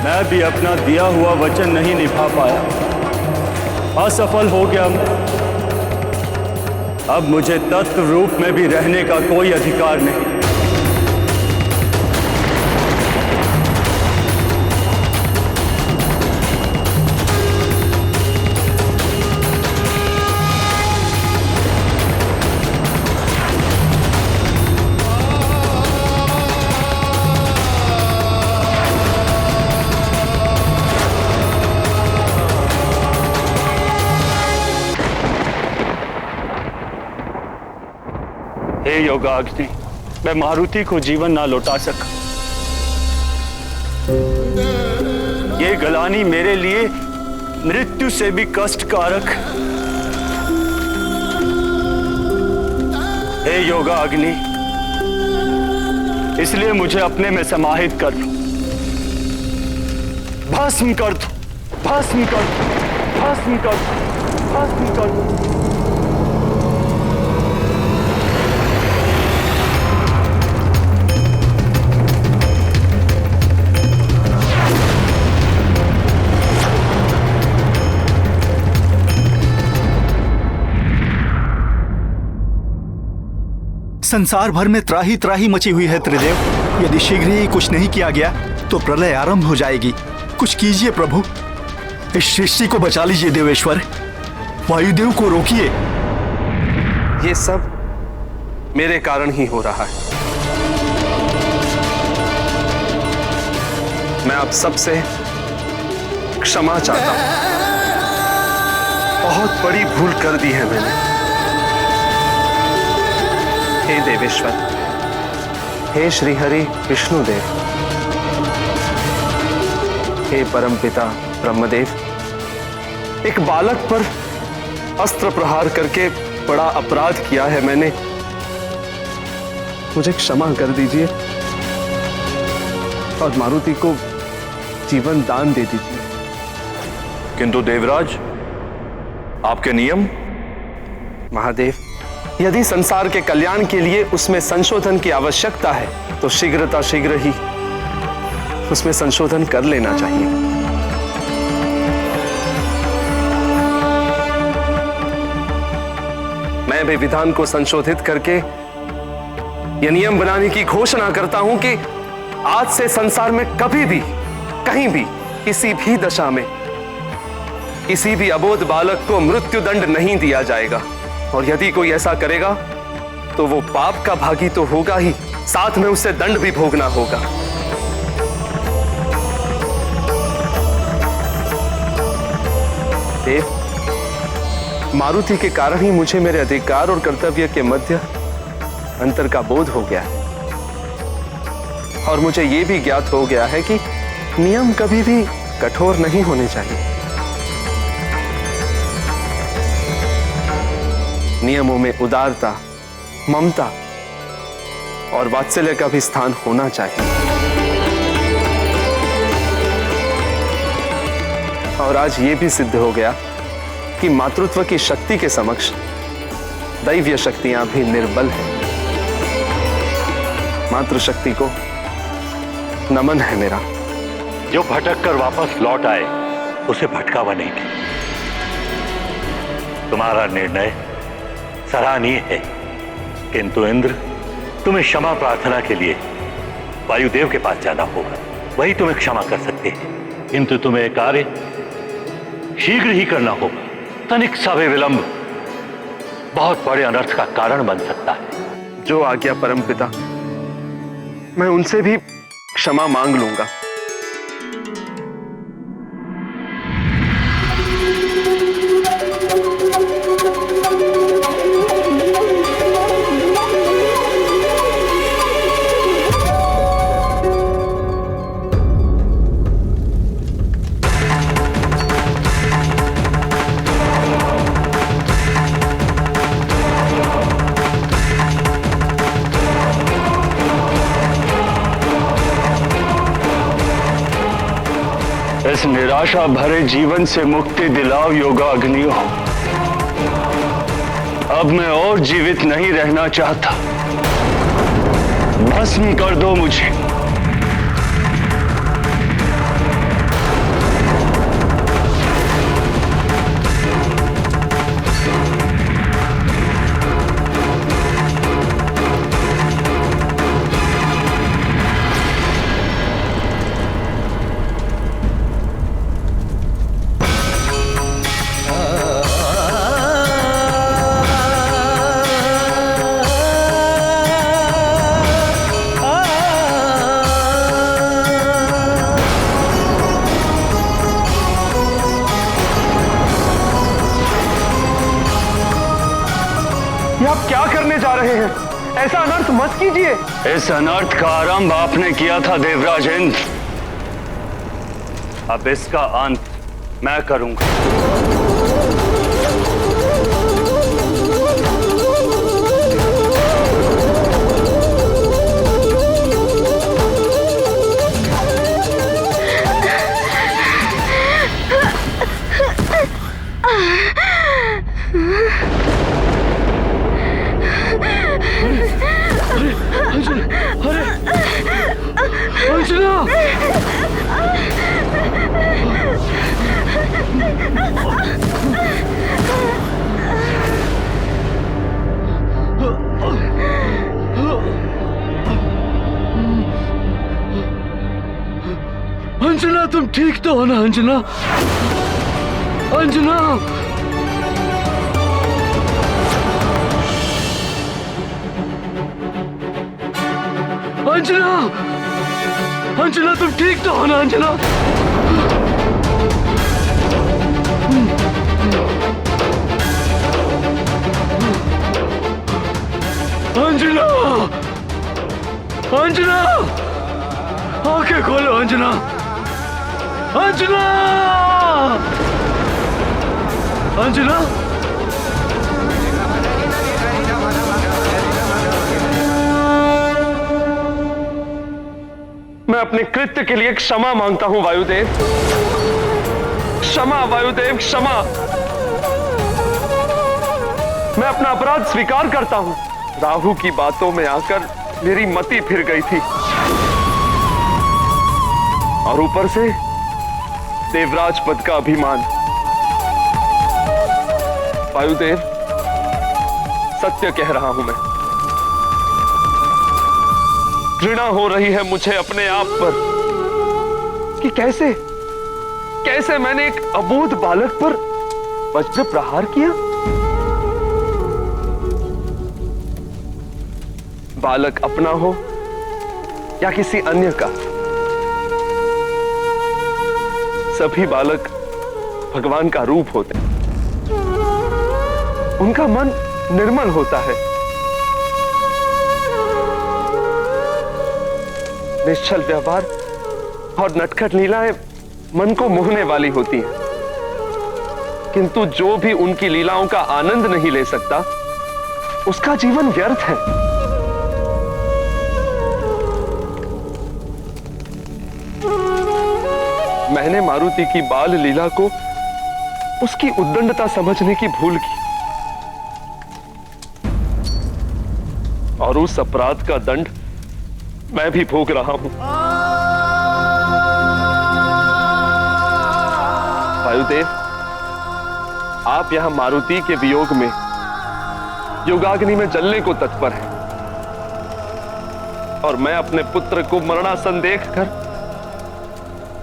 मैं भी अपना दिया हुआ वचन नहीं निभा पाया, असफल हो गया मैं। अब मुझे तत्व रूप में भी रहने का कोई अधिकार नहीं। हे योगाग्नि, मैं मारुति को जीवन ना लौटा सका। ये गलानी मेरे लिए मृत्यु से भी कष्टकारक। हे योगाग्नि, इसलिए मुझे अपने में समाहित कर लो, भस्म कर दो, भस्म कर दो, भस्म कर दो, भस्म कर दो। संसार भर में त्राही त्राही मची हुई है त्रिदेव। यदि शीघ्र ही कुछ नहीं किया गया तो प्रलय आरंभ हो जाएगी। कुछ कीजिए प्रभु, इस सृष्टि को बचा लीजिए देवेश्वर। वायुदेव को रोकिए। ये सब मेरे कारण ही हो रहा है। मैं आप सबसे क्षमा चाहता हूं। बहुत बड़ी भूल कर दी है मैंने। हे देवेश्वर, हे श्रीहरि विष्णुदेव, हे परमपिता ब्रह्मदेव, एक बालक पर अस्त्र प्रहार करके बड़ा अपराध किया है मैंने। मुझे क्षमा कर दीजिए और मारुति को जीवन दान दे दीजिए। किंतु देवराज, आपके नियम? महादेव, यदि संसार के कल्याण के लिए उसमें संशोधन की आवश्यकता है तो शीघ्र ही उसमें संशोधन कर लेना चाहिए। मैं भी विधान को संशोधित करके यह नियम बनाने की घोषणा करता हूं कि आज से संसार में कभी भी, कहीं भी, किसी भी दशा में किसी भी अबोध बालक को मृत्यु दंड नहीं दिया जाएगा। और यदि कोई ऐसा करेगा तो वो पाप का भागी तो होगा ही, साथ में उसे दंड भी भोगना होगा। देव, मारुति के कारण ही मुझे मेरे अधिकार और कर्तव्य के मध्य अंतर का बोध हो गया है। और मुझे यह भी ज्ञात हो गया है कि नियम कभी भी कठोर नहीं होने चाहिए। नियमों में उदारता, ममता और वात्सल्य का भी स्थान होना चाहिए। और आज यह भी सिद्ध हो गया कि मातृत्व की शक्ति के समक्ष दैवीय शक्तियां भी निर्बल हैं। मातृशक्ति को नमन है मेरा। जो भटक कर वापस लौट आए उसे भटकावा नहीं दे। तुम्हारा निर्णय सराहनीय है, किंतु इंद्र, तुम्हें क्षमा प्रार्थना के लिए वायुदेव के पास जाना होगा। वही तुम्हें क्षमा कर सकते हैं, किंतु तुम्हें कार्य शीघ्र ही करना होगा। तनिक सा भी विलंब बहुत बड़े अनर्थ का कारण बन सकता है। जो आज्ञा परमपिता, मैं उनसे भी क्षमा मांग लूंगा। इस निराशा भरे जीवन से मुक्ति दिलाओ योगाग्नियों। अब मैं और जीवित नहीं रहना चाहता। भस्म कर दो मुझे। आप क्या करने जा रहे हैं? ऐसा अनर्थ मत कीजिए। इस अनर्थ का आरंभ आपने किया था देवराज इंद्र। अब इसका अंत मैं करूंगा। अंजना तुम ठीक तो हो ना अंजना? अंजना अंजना अंजना तुम ठीक तो हो ना अंजना? अंजना अंजना आंखें खोलो अंजना अंजना अंजना मैं अपने कृत्य के लिए क्षमा मांगता हूं वायुदेव। क्षमा वायुदेव, क्षमा। मैं अपना अपराध स्वीकार करता हूं। राहु की बातों में आकर मेरी मति फिर गई थी और ऊपर से देवराज पद का अभिमान। वायुदेव, सत्य कह रहा हूं मैं। घृणा हो रही है मुझे अपने आप पर कि कैसे मैंने एक अबोध बालक पर वज्र प्रहार किया। बालक अपना हो या किसी अन्य का, सभी बालक भगवान का रूप होते हैं। उनका मन निर्मल होता है, निश्चल व्यवहार और नटखट लीलाएं मन को मोहने वाली होती हैं, किंतु जो भी उनकी लीलाओं का आनंद नहीं ले सकता उसका जीवन व्यर्थ है। मैंने मारुति की बाल लीला को उसकी उद्दंडता समझने की भूल की और उस अपराध का दंड मैं भी भोग रहा हूं। वायुदेव, आप यहां मारुति के वियोग में योगाग्नि में जलने को तत्पर हैं और मैं अपने पुत्र को मरणासन देखकर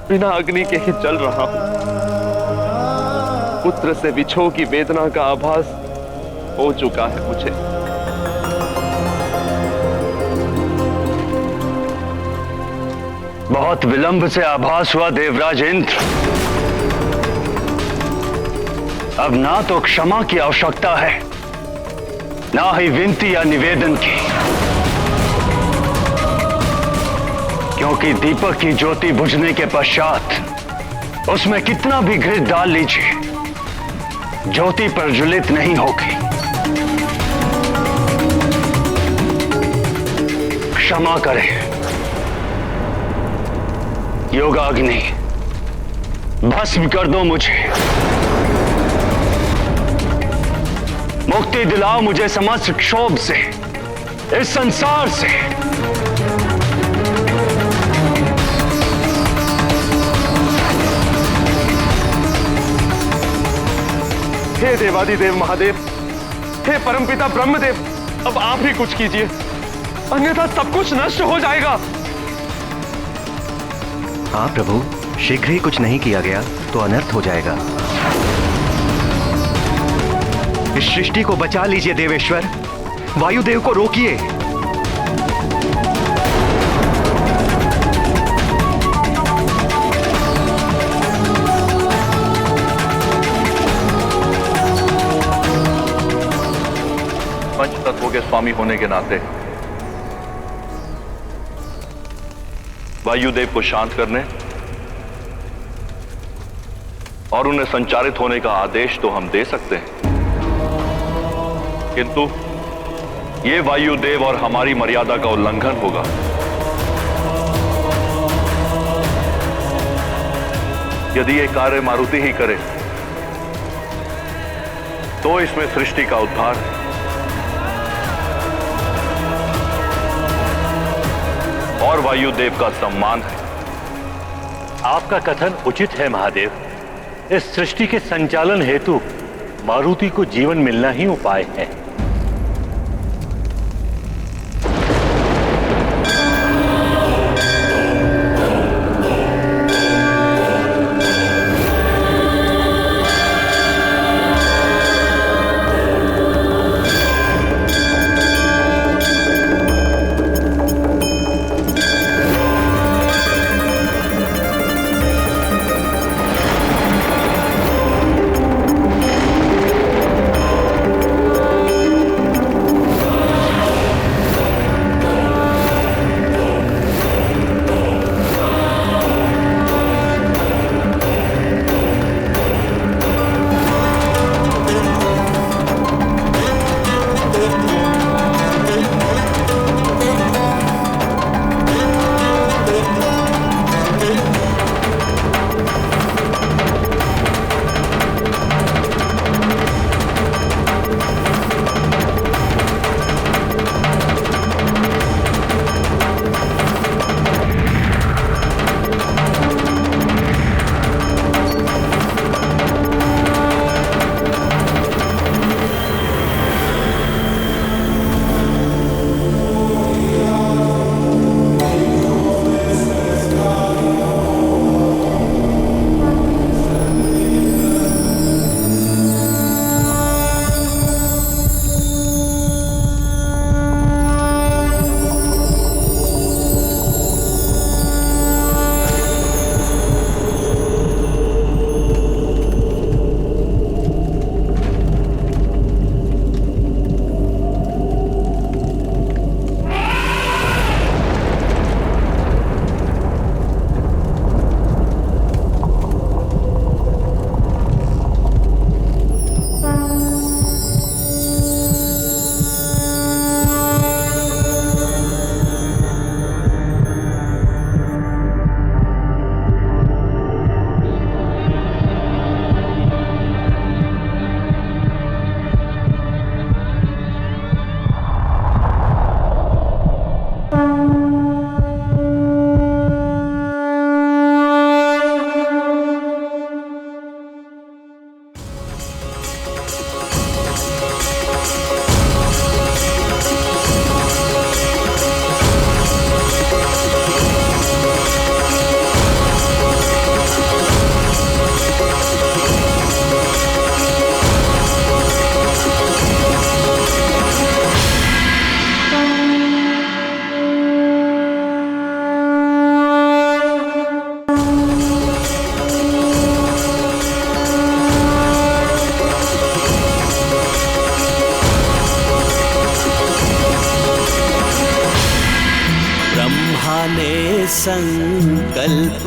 बिना अग्नि के ही जल रहा हूं। पुत्र से विछोह की वेदना का आभास हो चुका है मुझे। बहुत विलंब से आभास हुआ देवराज इंद्र। अब ना तो क्षमा की आवश्यकता है, ना ही विनती या निवेदन की, क्योंकि दीपक की ज्योति बुझने के पश्चात उसमें कितना भी घृत डाल लीजिए, ज्योति प्रज्वलित नहीं होगी। क्षमा करें योगाग्नि, भस्म कर दो मुझे, मुक्ति दिलाओ मुझे समस्त क्षोभ से, इस संसार से। हे देवादिदेव महादेव, हे परमपिता ब्रह्मदेव, अब आप ही कुछ कीजिए, अन्यथा सब कुछ नष्ट हो जाएगा। हाँ प्रभु, शीघ्र ही कुछ नहीं किया गया तो अनर्थ हो जाएगा। इस सृष्टि को बचा लीजिए देवेश्वर, वायुदेव को रोकिए। पंच तत्वों के स्वामी होने के नाते वायुदेव को शांत करने और उन्हें संचारित होने का आदेश तो हम दे सकते हैं, किंतु यह वायुदेव और हमारी मर्यादा का उल्लंघन होगा। यदि यह कार्य मारुति ही करे तो इसमें सृष्टि का उद्धार है। और वायुदेव का सम्मान है। आपका कथन उचित है महादेव। इस सृष्टि के संचालन हेतु मारुति को जीवन मिलना ही उपाय है।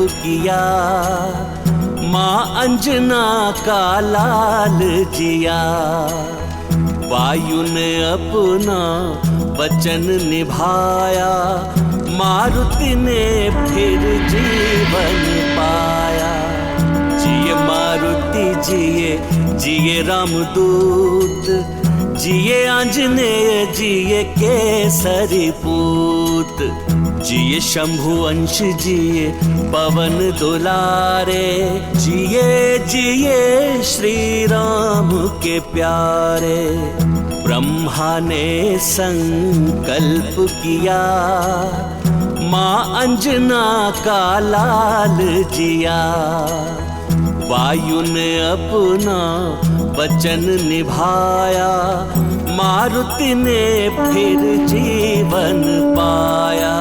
किया, माँ अंजना का लाल जिया। वायु ने अपना वचन निभाया, मारुति ने फिर जीवन पाया। जिए मारुति जिए, जिए रामदूत, जिए आंजनेय, जिए केसरी पूत। जिए शंभु अंश, जिए पवन दुलारे, जिए जिए श्री राम के प्यारे। ब्रह्मा ने संकल्प किया, माँ अंजना का लाल जिया। वायु ने अपना वचन निभाया, मारुति ने फिर जीवन पाया।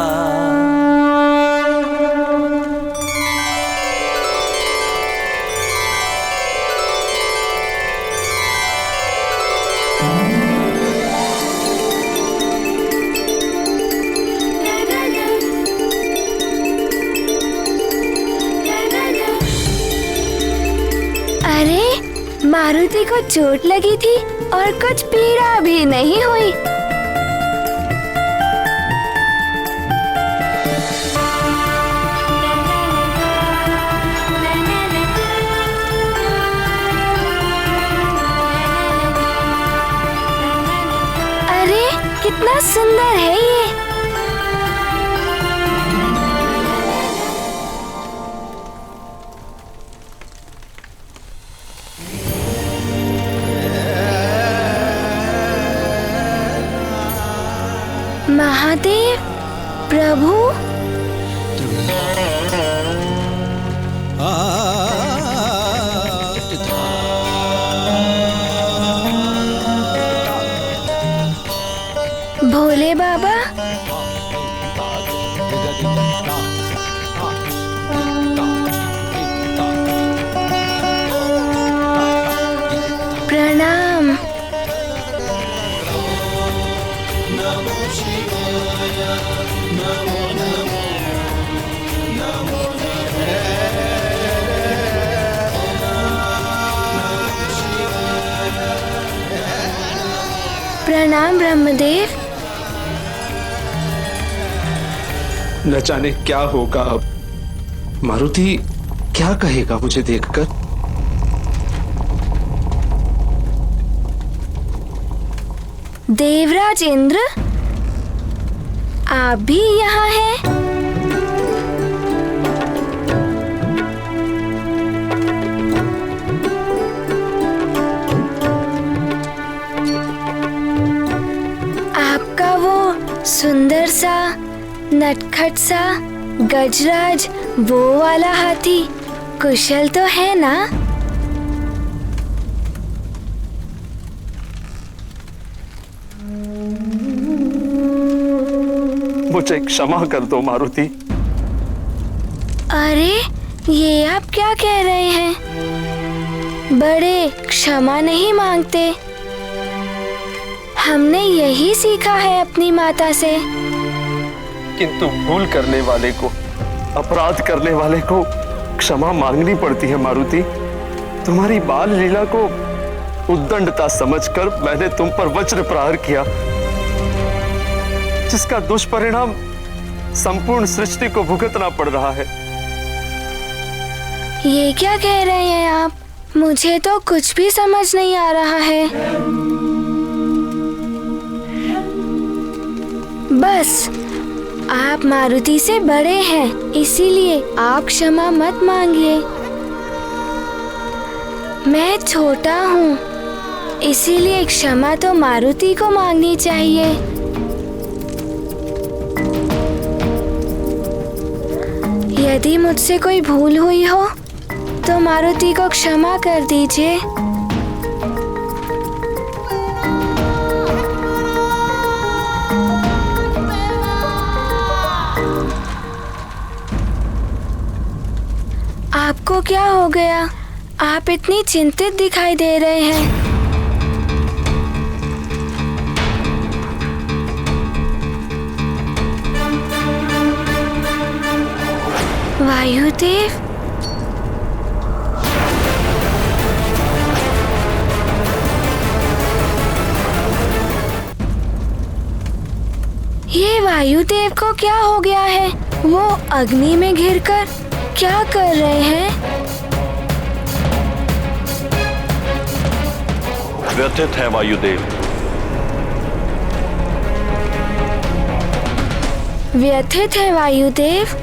अरे, मारुति को चोट लगी थी और कुछ पीड़ा भी नहीं हुई। अरे, कितना सुंदर है ये। महादेव प्रभु, भोले बाबा, प्रणाम। प्रणाम ब्रह्मदेव। न जाने क्या होगा अब। मारुति क्या कहेगा मुझे देखकर? देवराज इंद्र, आप भी यहाँ हैं? आपका वो सुंदर सा, नटखट सा गजराज, वो वाला हाथी कुशल तो है ना? मुझे क्षमा कर दो मारुति। अरे, ये आप क्या कह रहे हैं? बड़े क्षमा नहीं मांगते। हमने यही सीखा है अपनी माता से। किंतु भूल करने वाले को, अपराध करने वाले को क्षमा मांगनी पड़ती है मारुति। तुम्हारी बाल लीला को उद्दंडता समझकर मैंने तुम पर वज्र प्रहार किया, जिसका दुष्परिणाम संपूर्ण सृष्टि को भुगतना पड़ रहा है। ये क्या कह रहे हैं आप? मुझे तो कुछ भी समझ नहीं आ रहा है। बस, आप मारुति से बड़े हैं, इसीलिए आप क्षमा मत मांगिए। मैं छोटा हूँ, इसीलिए क्षमा तो मारुति को मांगनी चाहिए। यदि मुझसे कोई भूल हुई हो तो मारुति को क्षमा कर दीजिए। आपको क्या हो गया? आप इतनी चिंतित दिखाई दे रहे हैं। वायुदेव, ये वायुदेव को क्या हो गया है? वो अग्नि में घिरकर क्या कर रहे हैं? व्यथित है वायुदेव। व्यथित है वायुदेव।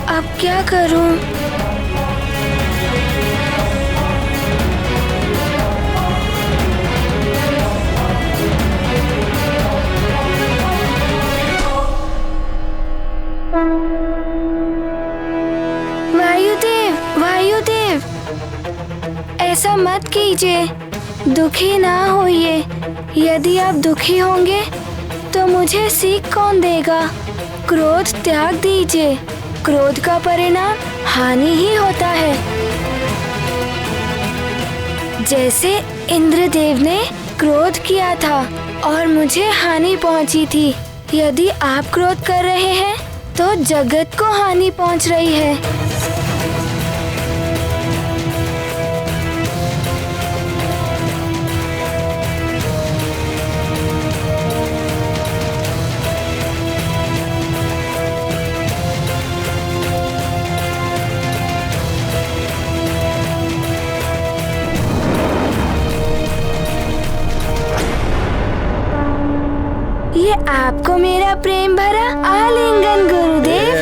अब क्या करूं? वायुदेव, वायुदेव, ऐसा मत कीजिए, दुखी ना होइए। यदि आप दुखी होंगे तो मुझे सीख कौन देगा? क्रोध त्याग दीजिए। क्रोध का परिणाम हानि ही होता है। जैसे इंद्रदेव ने क्रोध किया था और मुझे हानि पहुंची थी। यदि आप क्रोध कर रहे हैं तो जगत को हानि पहुंच रही है। ये आपको मेरा प्रेम भरा आलिंगन गुरुदेव।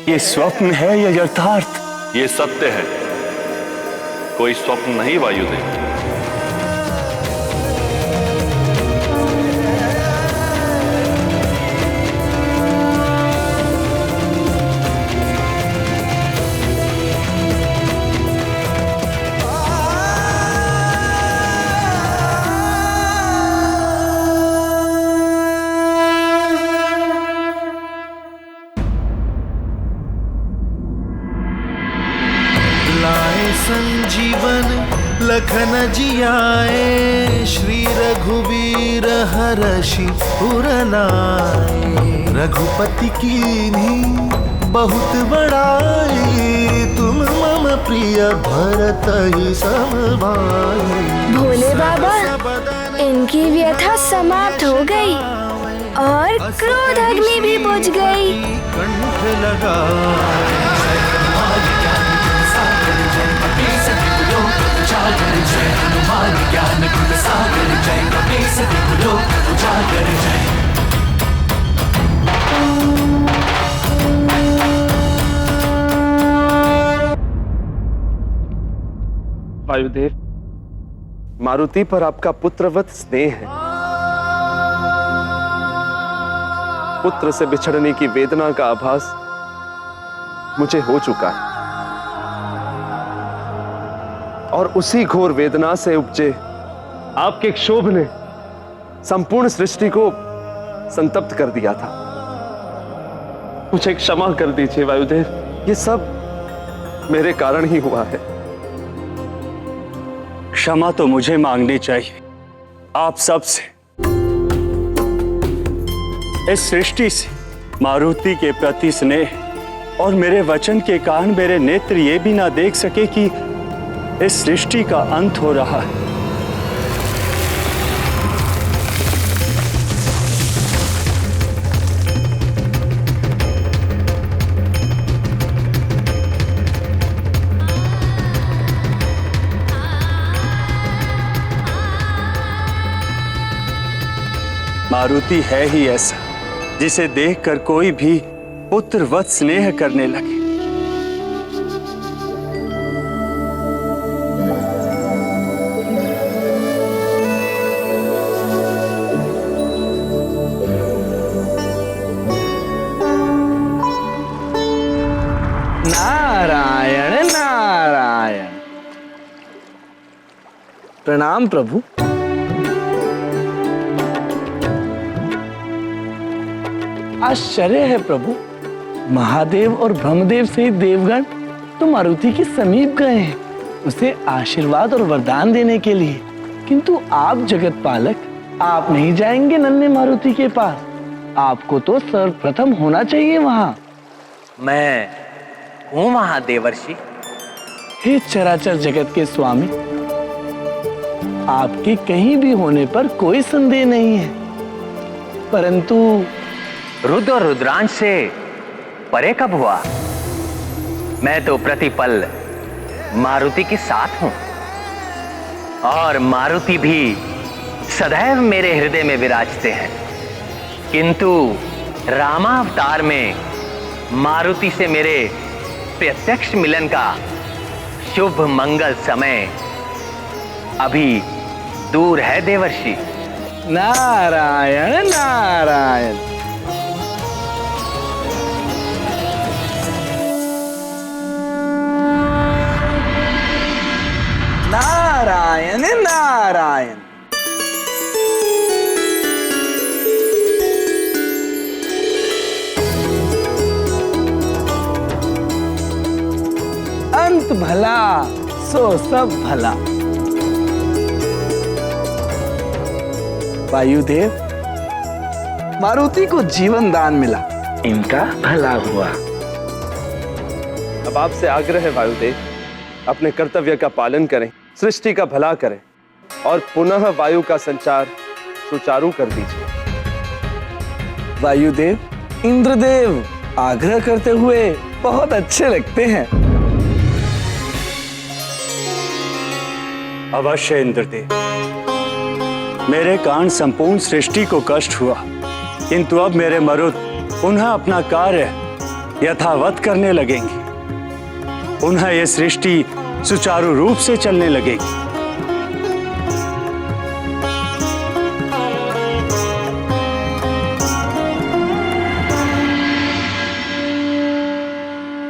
ये स्वप्न है या यथार्थ? ये सत्य है, कोई स्वप्न नहीं वायुदेव। संजीवन लखन जियाए, श्री रघुवीर हर्षि उर लाए। रघुपति कीन्ही बहुत बड़ाई, तुम मम प्रिय भरत ही सम भाई। भोले बाबा, इनकी व्यथा समाप्त हो गई और क्रोध अग्नि भी बुझ गई। कंठ लगा ज्ञान गुण सागर जय, कपीस दिखलो उजागर जय। वायुदेव, मारुति पर आपका पुत्रवत स्नेह है। पुत्र से बिछड़ने की वेदना का आभास मुझे हो चुका है और उसी घोर वेदना से उपजे आपके क्षोभ ने संपूर्ण सृष्टि को संतप्त कर दिया था। मुझे क्षमा कर दीजिए वायुदेव, ये सब मेरे कारण ही हुआ है। क्षमा तो मुझे मांगनी चाहिए आप सब से। इस सृष्टि से मारुति के प्रति स्नेह और मेरे वचन के कारण मेरे नेत्र ये भी ना देख सके कि इस सृष्टि का अंत हो रहा है। मारुति है ही ऐसा जिसे देखकर कोई भी पुत्रवत स्नेह करने लगे। नारायण नारायण। प्रणाम प्रभु। आश्चर्य है प्रभु, महादेव और ब्रह्मदेव सहित देवगण तो मारुति के समीप गए हैं उसे आशीर्वाद और वरदान देने के लिए, किंतु आप जगत पालक, आप नहीं जाएंगे नन्हे मारुति के पास? आपको तो सर्वप्रथम होना चाहिए वहां। मैं हूं वहां देवर्षि। हे चराचर जगत के स्वामी, आपके कहीं भी होने पर कोई संदेह नहीं है, परंतु रुद्र और रुद्रांश से परे कब हुआ? मैं तो प्रतिपल मारुति के साथ हूं और मारुति भी सदैव मेरे हृदय में विराजते हैं, किंतु रामावतार में मारुति से मेरे प्रत्यक्ष मिलन का शुभ मंगल समय अभी दूर है देवर्षि। नारायण नारायण। नारायण नारायण। अंत भला सो सब भला। वायुदेव, मारुति को जीवन दान मिला, इनका भला हुआ। अब आपसे आग्रह है वायुदेव, अपने कर्तव्य का पालन करें, सृष्टि का भला करें और पुनः वायु का संचार सुचारू कर दीजिए। वायुदेव, इंद्रदेव आग्रह करते हुए बहुत अच्छे लगते हैं। अवश्य इंद्रदेव, मेरे कारण संपूर्ण सृष्टि को कष्ट हुआ, किंतु अब मेरे मरुत पुनः अपना कार्य यथावत करने लगेंगे। पुनः ये सृष्टि सुचारू रूप से चलने लगेगी।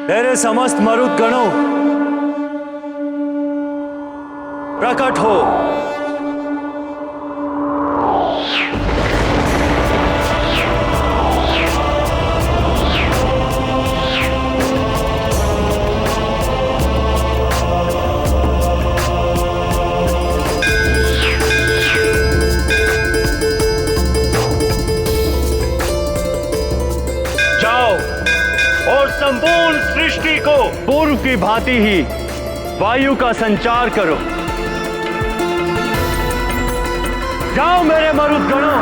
मेरे समस्त मरुत गणों, प्रकट हो। संपूर्ण सृष्टि को पूर्व की भांति ही वायु का संचार करो। जाओ मेरे मरुत गणों।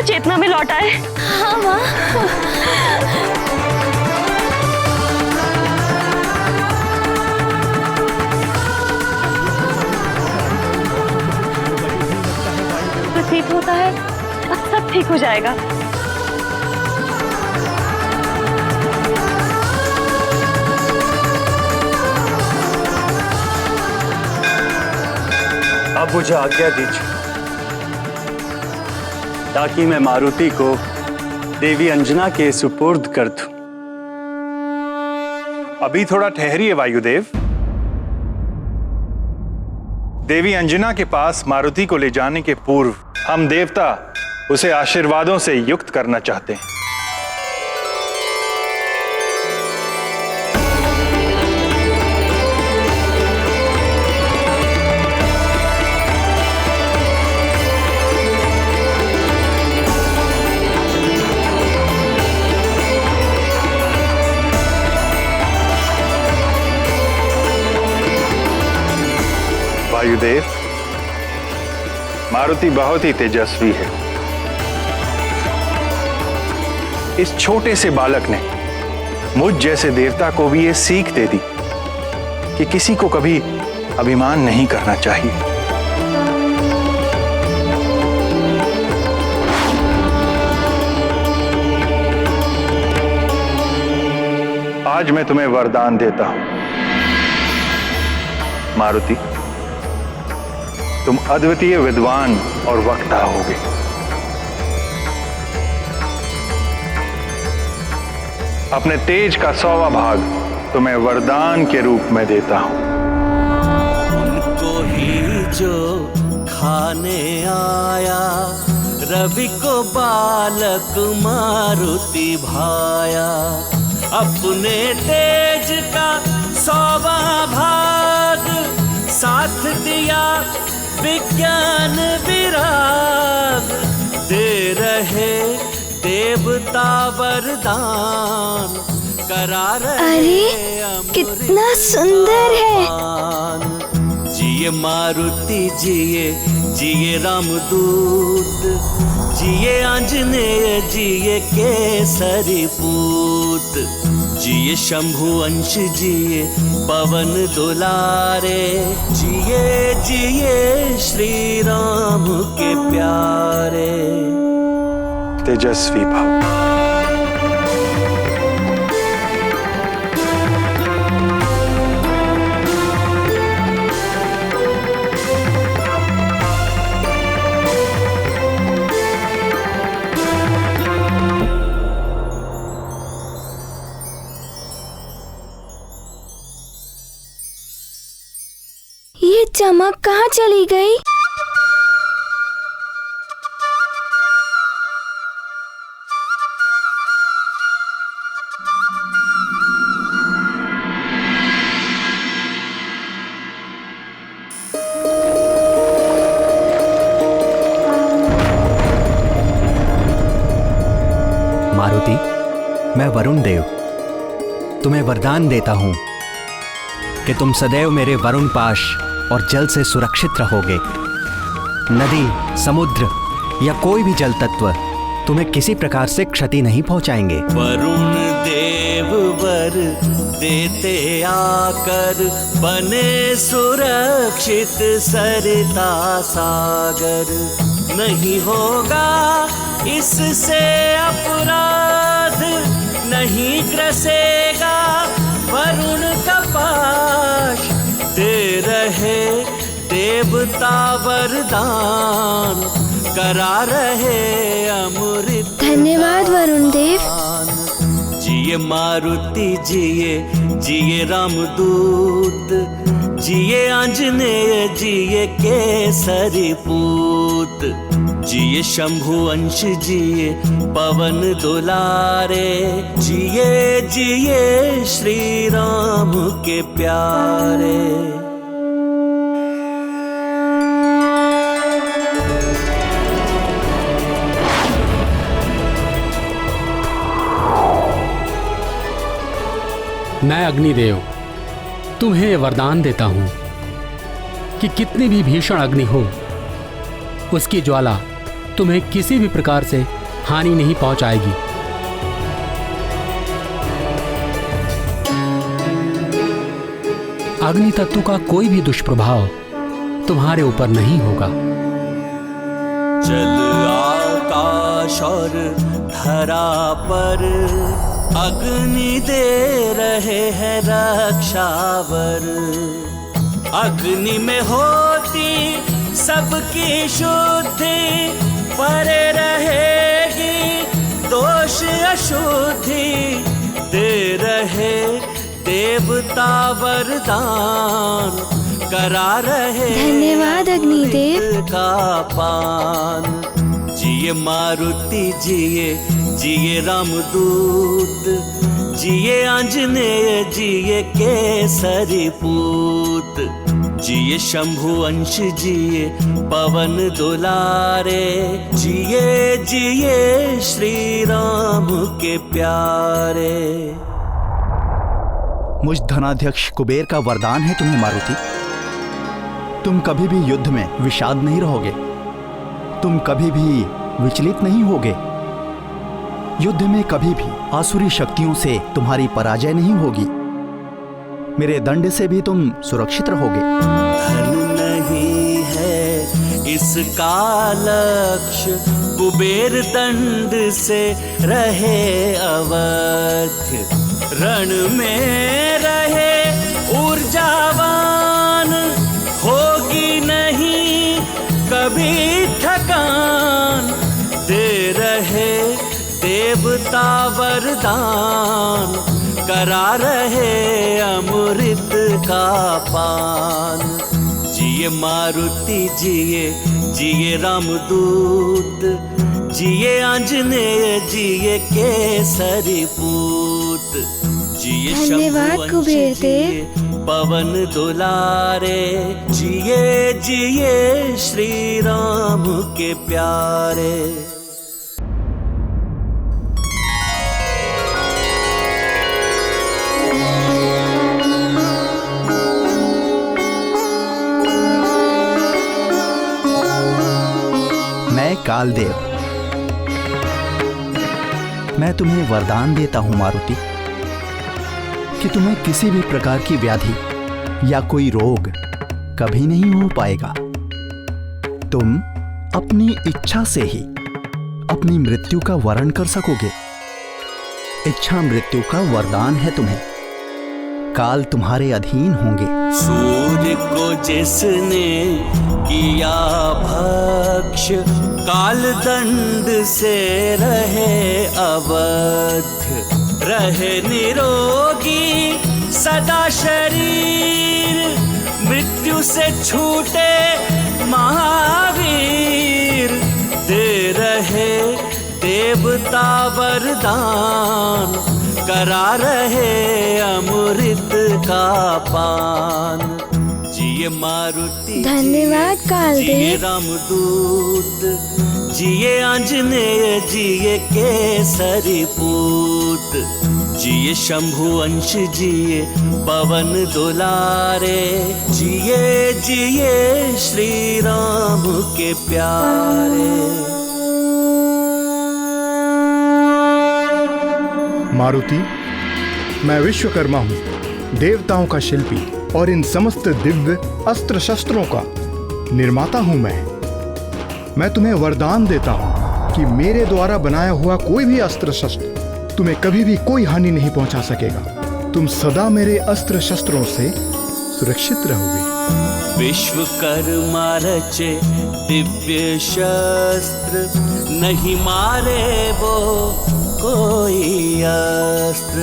जरा चेतना में लौट आए। हाँ माँ। प्रतीत होता है अब सब ठीक हो जाएगा। अब मुझे आज्ञा दीजिए ताकि मैं मारुति को देवी अंजना के सुपुर्द कर दूं। अभी थोड़ा ठहरिए वायुदेव। देवी अंजना के पास मारुति को ले जाने के पूर्व हम देवता उसे आशीर्वादों से युक्त करना चाहते हैं। वायुदेव, मारुति बहुत ही तेजस्वी है। इस छोटे से बालक ने मुझ जैसे देवता को भी ये सीख दे दी कि किसी को कभी अभिमान नहीं करना चाहिए। आज मैं तुम्हें वरदान देता हूं मारुति, तुम अद्वितीय विद्वान और वक्ता होगे। अपने तेज का 100वां भाग तुम्हें वरदान के रूप में देता हूं। उनको ही जो खाने आया, रवि को बालक मारुति भाया। अपने तेज का 100वां भाग साथ दिया विज्ञान विराग। दे रहे देवता वरदान, करा रहे अरे कितना सुंदर है। जिए मारुति जिए, जिए रामदूत, जिए आंजनेय, जिए केसरी पूत। जिए शंभु अंश, जिए पवन दुलारे, जिए जिए श्री राम के प्यारे। तेजस्वी भव। ये चमक कहाँ चली गई? मारुति, मैं वरुण देव तुम्हें वरदान देता हूं कि तुम सदैव मेरे वरुण पाश और जल से सुरक्षित रहोगे। नदी, समुद्र या कोई भी जल तत्व तुम्हें किसी प्रकार से क्षति नहीं पहुंचाएंगे। वरुण देव वर देते आकर, बने सुरक्षित सरिता सागर। नहीं होगा इससे अपराध, नहीं ग्रसेगा वरुण का पाश। दे रहे देवता वरदान, करा रहे अमृत। धन्यवाद वरुण देव। जिए मारुति जिए, जिए रामदूत, जिए आंजनेय, जिए केसरी पूत। जिए शंभु अंश, जिए पवन दुलारे, जिए जिए श्री राम के प्यारे। मैं अग्निदेव तुम्हें वरदान देता हूं कि कितनी भी भीषण अग्नि हो, उसकी ज्वाला तुम्हें किसी भी प्रकार से हानि नहीं पहुंचाएगी। अग्नि तत्व का कोई भी दुष्प्रभाव तुम्हारे ऊपर नहीं होगा। जल आकाश और धरा पर अग्नि दे रहे हैं रक्षावर। अग्नि में होती सबकी शुद्धि, परे रहेगी दोष अशुद्धि। दे रहे देवता वरदान, करा रहे धन्यवाद अग्निदेव का पान। जिए मारुति जिए, जिए रामदूत, जिए आंजनेय, जिए केसरी पूत। जिए शंभु अंश, जिए पवन दुलारे, जिए जिए श्री राम के प्यारे। मुझ धनाध्यक्ष कुबेर का वरदान है तुम्हें मारुति। तुम कभी भी युद्ध में विषाद नहीं रहोगे, तुम कभी भी विचलित नहीं होगे। युद्ध में कभी भी आसुरी शक्तियों से तुम्हारी पराजय नहीं होगी। मेरे दंड से भी तुम सुरक्षित रहोगे। धन नहीं है इसका लक्ष्य, कुबेर दंड से रहे अवध्य। रण में रहे ऊर्जावान, होगी नहीं कभी थकान। दे रहे देवता वरदान, करा रहे अमृत का पान। जिए मारुति जिए, जिए रामदूत, जिए आंजनेय, जिए केसरी पूत। जिए धन्यवाद कुबेर देव। पवन दुलारे, जिए जिए श्री राम के प्यारे। मैं कालदेव, मैं तुम्हें वरदान देता हूं मारुति कि तुम्हें किसी भी प्रकार की व्याधि या कोई रोग कभी नहीं हो पाएगा। तुम अपनी इच्छा से ही अपनी मृत्यु का वरण कर सकोगे। इच्छा मृत्यु का वरदान है तुम्हें। काल तुम्हारे अधीन होंगे। सूर्य को जिसने किया भक्ष्य, काल दंड से रहे अवध्य। रहे निरोगी सदा शरीर, मृत्यु से छूटे महावीर। दे रहे देवता वरदान, करा रहे अमृत का पान। जिए मारुति धन्यवाद कालदेव। जिए रामदूत, जिए आंजनेय, जिए केसरी पूत। जिए शंभु अंश, जिए पवन दुलारे, जिए जिए श्री राम के प्यारे। मारुति, मैं विश्वकर्मा हूँ, देवताओं का शिल्पी और इन समस्त दिव्य अस्त्र शस्त्रों का निर्माता हूँ। मैं तुम्हें वरदान देता हूँ कि मेरे द्वारा बनाया हुआ कोई भी अस्त्र शस्त्र तुम्हें कभी भी कोई हानि नहीं पहुँचा सकेगा। तुम सदा मेरे अस्त्र शस्त्रों से सुरक्षित रहोगे। विश्वकर्मा रचे दिव्य शस्त्र, नहीं मारे वो कोई अस्त्र।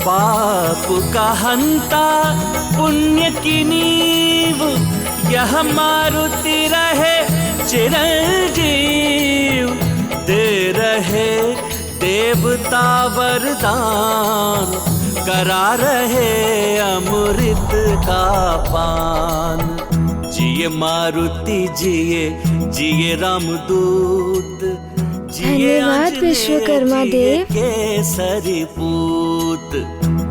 पाप का हंता, पुण्य की नींव, यह मारुति रहे चिरंजीव। दे रहे देवता वरदान, करा रहे अमृत का पान। जिए मारुति जिए, जिए रामदूत, जिए धन्यवाद विश्वकर्मा देव। केसरी पूत।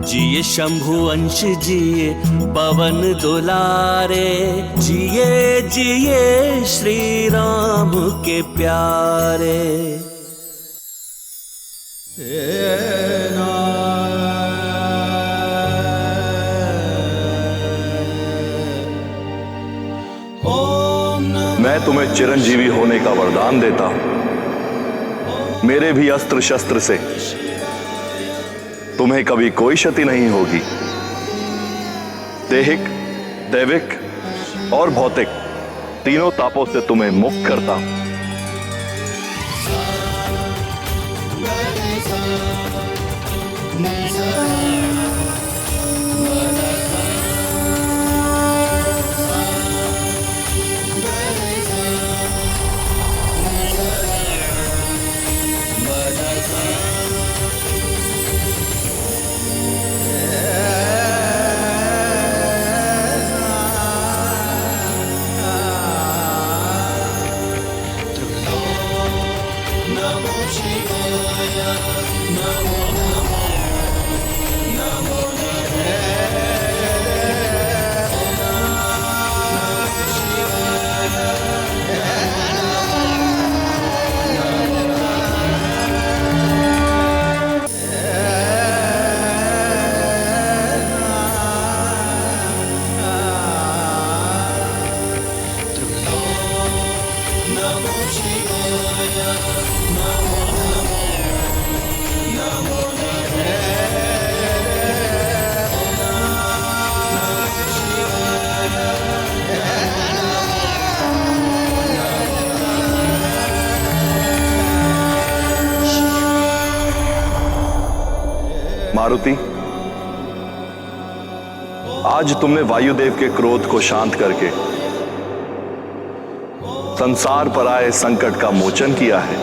जिए शंभु अंश जिए पवन दुलारे, जिए जिए श्री राम के प्यारे। मैं तुम्हें चिरंजीवी होने का वरदान देता हूं। मेरे भी अस्त्र शस्त्र से तुम्हें कभी कोई क्षति नहीं होगी। दैहिक, दैविक और भौतिक तीनों तापों से तुम्हें मुक्त करता हूं। मारुति, आज तुमने वायुदेव के क्रोध को शांत करके संसार पर आए संकट का मोचन किया है।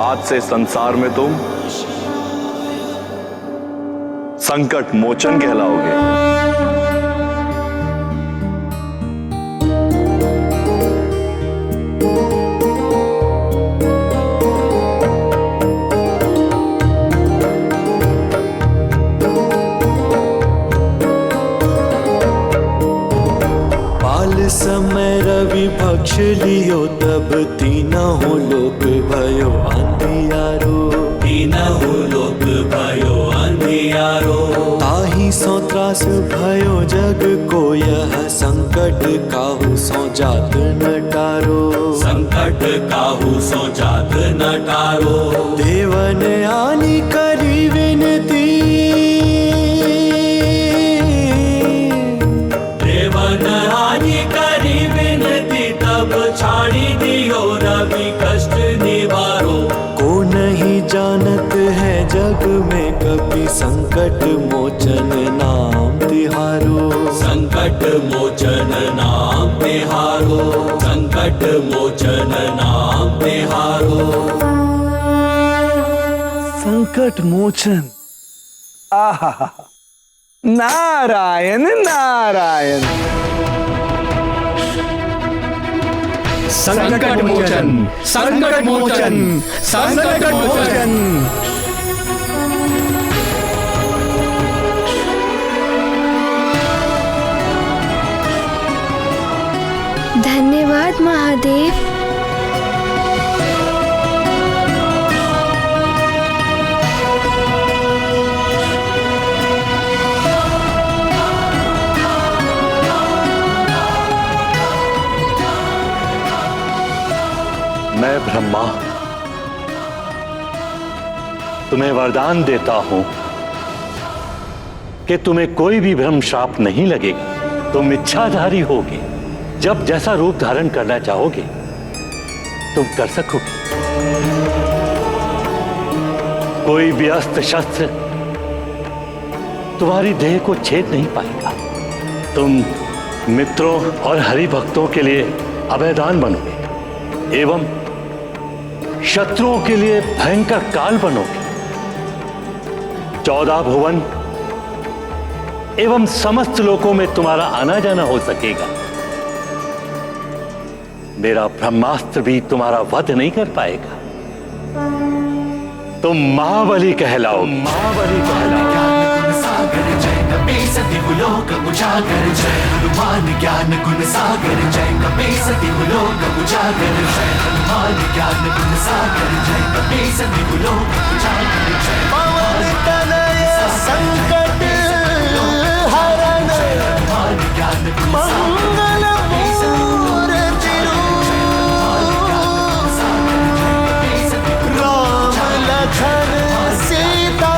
आज से संसार में तुम संकट मोचन कहलाओगे। समय रवि भक्ष लियो तब तीनहु लोक भयो अंधियारो, तीनहु लोक भयो अंधियारो। ताहि सो त्रास भयो जग को यह संकट काहू सो जात न टारो, संकट काहू सो जात न टारो। देवन आनी करी विनती, देवन आनी करी विनती तब छाड़ी दियो रवि कष्ट निवारो। को नहीं जानत है जग में कभी संकट मोचन नाम तिहारो, संकट मोचन नाम तिहारो, संकट मोचन नाम तिहारो। संकट मोचन, आहा, नारायण नारायण। संकट मोचन, संकट मोचन, संकट मोचन। धन्यवाद महादेव। मैं ब्रह्मा तुम्हें वरदान देता हूं कि तुम्हें कोई भी भ्रम श्राप नहीं लगेगा। तुम इच्छाधारी होगे, जब जैसा रूप धारण करना चाहोगे तुम कर सकोगे। कोई भी अस्त्र शस्त्र तुम्हारी देह को छेद नहीं पाएगा। तुम मित्रों और हरि भक्तों के लिए अभयदान बनोगे एवं शत्रुओं के लिए भयंकर काल बनोगे। 14 भुवन एवं समस्त लोकों में तुम्हारा आना जाना हो सकेगा। मेरा ब्रह्मास्त्र भी तुम्हारा वध नहीं कर पाएगा। तुम महाबली कहलाओ, महाबली कहलाओ। ज्ञान गुण सागर जय कपीस दिवलोक उजागर जय हनुमान ज्ञान गुण सागर जय कपीस दिवलोक उजागर जय हनुमान ज्ञान गुण सागर जय कपीस दिवलोक उजागर जय पवन तनय संकट हरण हनुमान ज्ञान गुण मंगल मूर्ति राम लखन सीता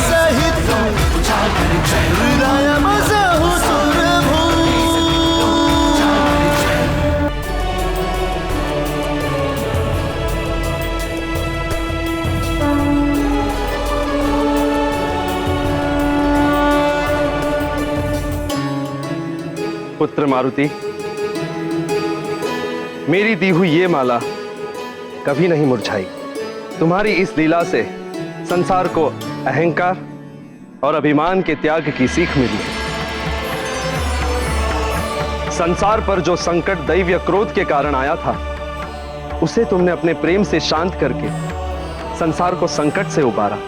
सहित हृदय मसहु सुरभू। पुत्र मारुति, मेरी दी हुई ये माला कभी नहीं मुरझाई। तुम्हारी इस लीला से संसार को अहंकार और अभिमान के त्याग की सीख मिली। संसार पर जो संकट दैवीय क्रोध के कारण आया था, उसे तुमने अपने प्रेम से शांत करके संसार को संकट से उबारा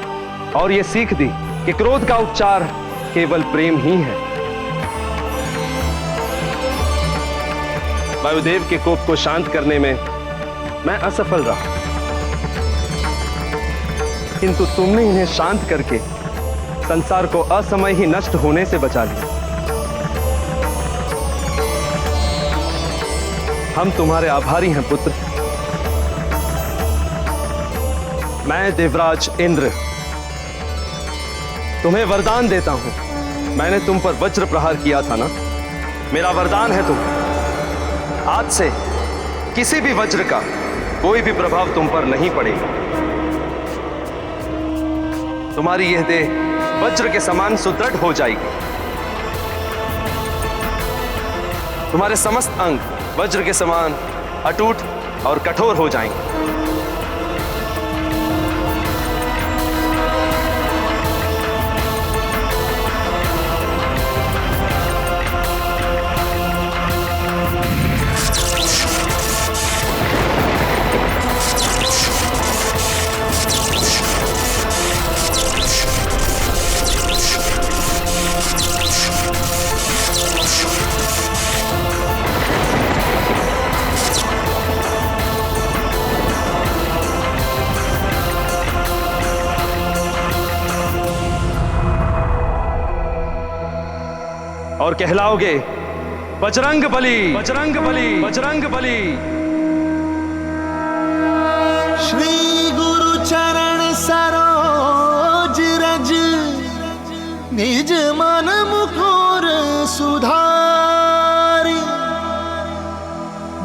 और यह सीख दी कि क्रोध का उपचार केवल प्रेम ही है। वायुदेव के कोप को शांत करने में मैं असफल रहा, किंतु तुमने इन्हें शांत करके संसार को असमय ही नष्ट होने से बचा लिया। हम तुम्हारे आभारी हैं पुत्र। मैं देवराज इंद्र तुम्हें वरदान देता हूं। मैंने तुम पर वज्र प्रहार किया था ना, मेरा वरदान है तुम। आज से किसी भी वज्र का कोई भी प्रभाव तुम पर नहीं पड़ेगा। तुम्हारी यह देह वज्र के समान सुदृढ़ हो जाएगी। तुम्हारे समस्त अंग वज्र के समान अटूट और कठोर हो जाएंगे। और कहलाओगे बजरंग बली, बजरंग बली, बजरंग बली। श्री गुरु चरण सरोज रज निज मन मुकुर सुधारी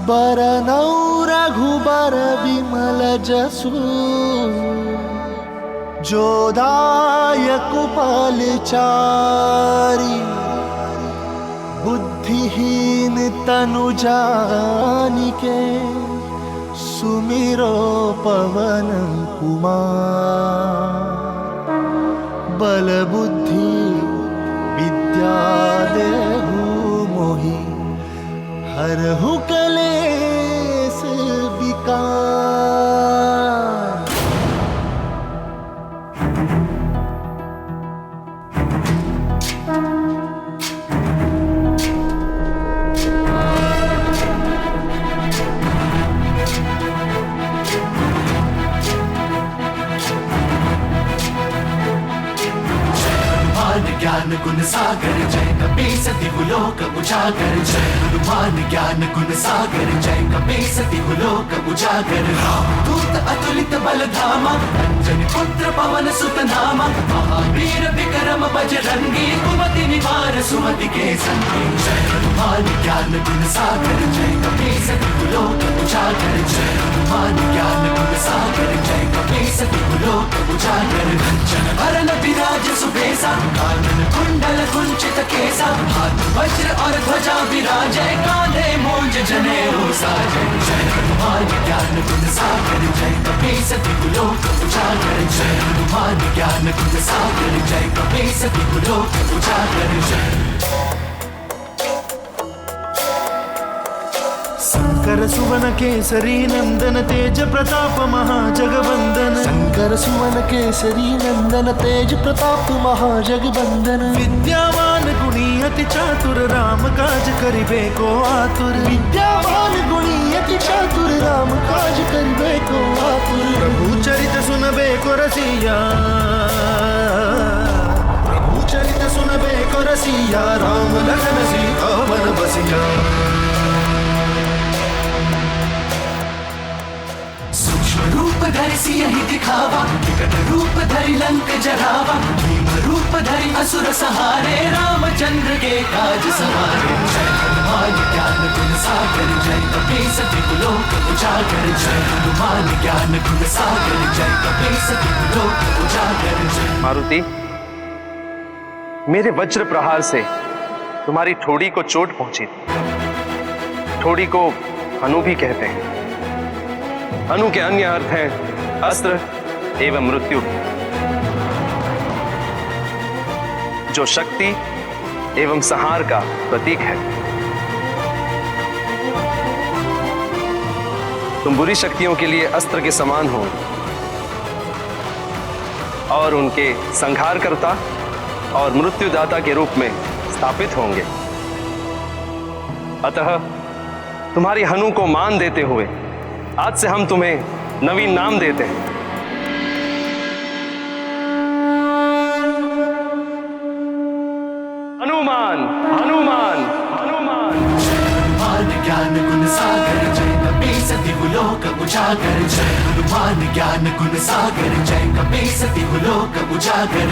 बरनौ रघुबर विमल जसु जोदायक फलचारी बुद्धिहीन तनु जानिके सुमिरो पवन कुमार बल बुद्धि विद्या देहु मोहि हरहु कलेस विकार। ज्ञान गुण सागर जय कपीस दिवलोक उजागर जय हनुमान ज्ञान गुण सागर जय कपीस दिवलोक उजागर दूत अतुलित बल धामा अंजनी पुत्र पवन सुत नामा महावीर विक्रम बजरंगी कुमति निवार सुमति के संगी जय हनुमान ज्ञान गुण सागर जय कपीस दिवलोक उजागर जय हनुमान ज्ञान गुण सागर जय कपीस दिवलोक उजागर कंचन भरन विराज सुबेसा कुंडल कुंचित केसा हाथ वज्र और ध्वजा विराजय कांधे मूंज जनेऊ साजय जय हनुमान ज्ञान गुण सागर जय कपीस दिवलोक उजागर जय हनुमान ज्ञान गुण सागर जय कपीस दिवलोक उजागर जय शंकर शंकर सुवन केसरी नंदन तेज प्रताप महाजगवंदन शंकर सुवन केसरी नंदन तेज प्रताप महाजगवंदन विद्यावान गुणी अति चातुर राम काज करिबे को आतुर विद्यावान गुणी अति चातुर राम काज करिबे को आतुर प्रभु चरित सुनबे को रसिया प्रभु चरित सुनबे को रसिया राम लखन सीता मन बसिया रूप धरि सियहि दिखावा विकट रूप धरि लंक जरावा भीम रूप धरि असुर सहारे रामचंद्र के काज सवारे जय हनुमान ज्ञान गुण सागर जय कपीस तिहु लोक उजागर जय हनुमान ज्ञान गुण सागर जय कपीस तिहु लोक उजागर जय। मारुति, मेरे वज्र प्रहार से तुम्हारी ठोड़ी को चोट पहुंची। ठोड़ी को हनु भी कहते हैं। अनु के अन्य अर्थ हैं अस्त्र एवं मृत्यु, जो शक्ति एवं संहार का प्रतीक है। तुम बुरी शक्तियों के लिए अस्त्र के समान हो और उनके संहारकर्ता और मृत्युदाता के रूप में स्थापित होंगे। अतः तुम्हारी हनु को मान देते हुए आज से हम तुम्हें नवीन नाम देते हैं। हनुमान हनुमान हनुमान। जय हनुमान ज्ञान गुण सागर जय कपीस तिहु लोक उजागर जय हनुमान ज्ञान गुण सागर जय कपीस तिहु लोक उजागर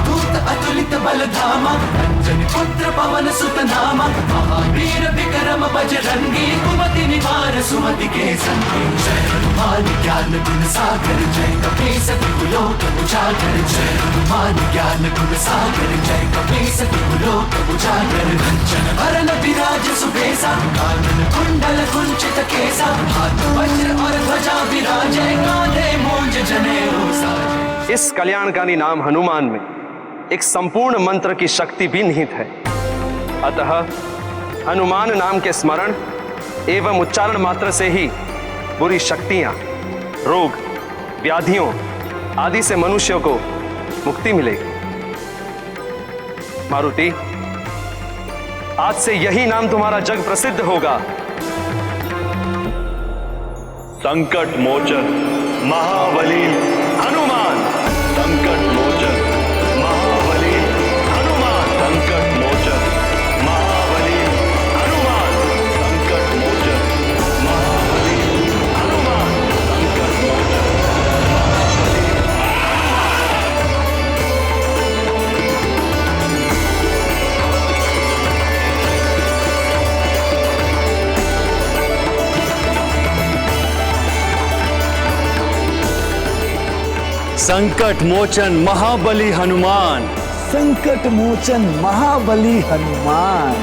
दूत अतुलित बल धामा अंजनी पुत्र पवन सुत नामा महावीर विक्रम बजरंगी कुमति निवार सुमति के संगी जय हनुमान ज्ञान गुण सागर जय कपीस तिहु लोक उजागर जय हनुमान ज्ञान गुण सागर जय कपीस तिहु लोक उजागर कंचन वरन विराज सुबेसा कानन कुंडल कुंचित केसा हाथ वज्र और ध्वजा विराजे कांधे मूंज जनेऊ साजे। इस कल्याणकारी नाम हनुमान में एक संपूर्ण मंत्र की शक्ति भी निहित है। अतः हनुमान नाम के स्मरण एवं उच्चारण मात्र से ही बुरी शक्तियां, रोग, व्याधियों आदि से मनुष्यों को मुक्ति मिलेगी। मारुति, आज से यही नाम तुम्हारा जग प्रसिद्ध होगा। संकट मोचन महाबली हनुमान, संकट मोचन महाबली हनुमान, संकट मोचन महाबली हनुमान, संकट मोचन महाबली हनुमान, संकट मोचन संकट मोचन महाबली हनुमान, संकट मोचन महाबली हनुमान,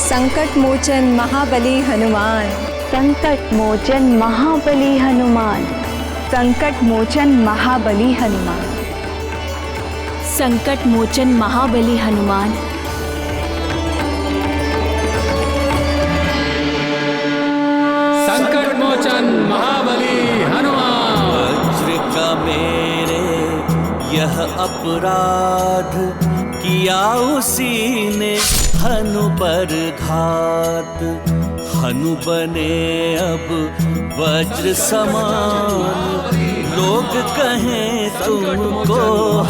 संकट मोचन महाबली हनुमान, संकट मोचन महाबली हनुमान, संकट मोचन महाबली हनुमान, संकट मोचन महाबली हनुमान। संकट मोचन महाबली हनुमान। वज्र का मेरे यह अपराध किया उसी ने हनु पर घात, हनु बने अब वज्र समान, लोग कहें तुमको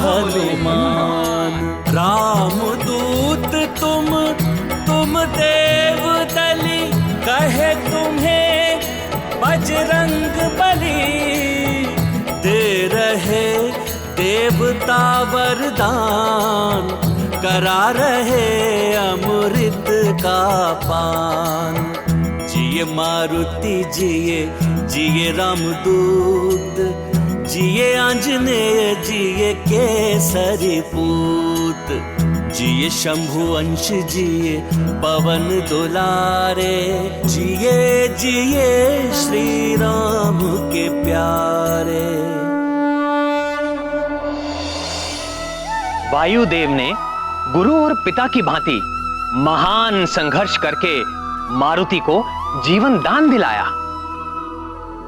हनुमान। राम दूत तुम देव दली, कहे तुम्हें बजरंग बली, दे रहे देवता वरदान, करा रहे अमृत का पान। जिए मारुति जिए जिए रामदूत, जिए आंजनेय जिए केसरी पूत, जिए शंभु अंश जिए पवन दुलारे, जिए जिए श्री राम के प्यारे। वायुदेव ने गुरु और पिता की भांति महान संघर्ष करके मारुति को जीवन दान दिलाया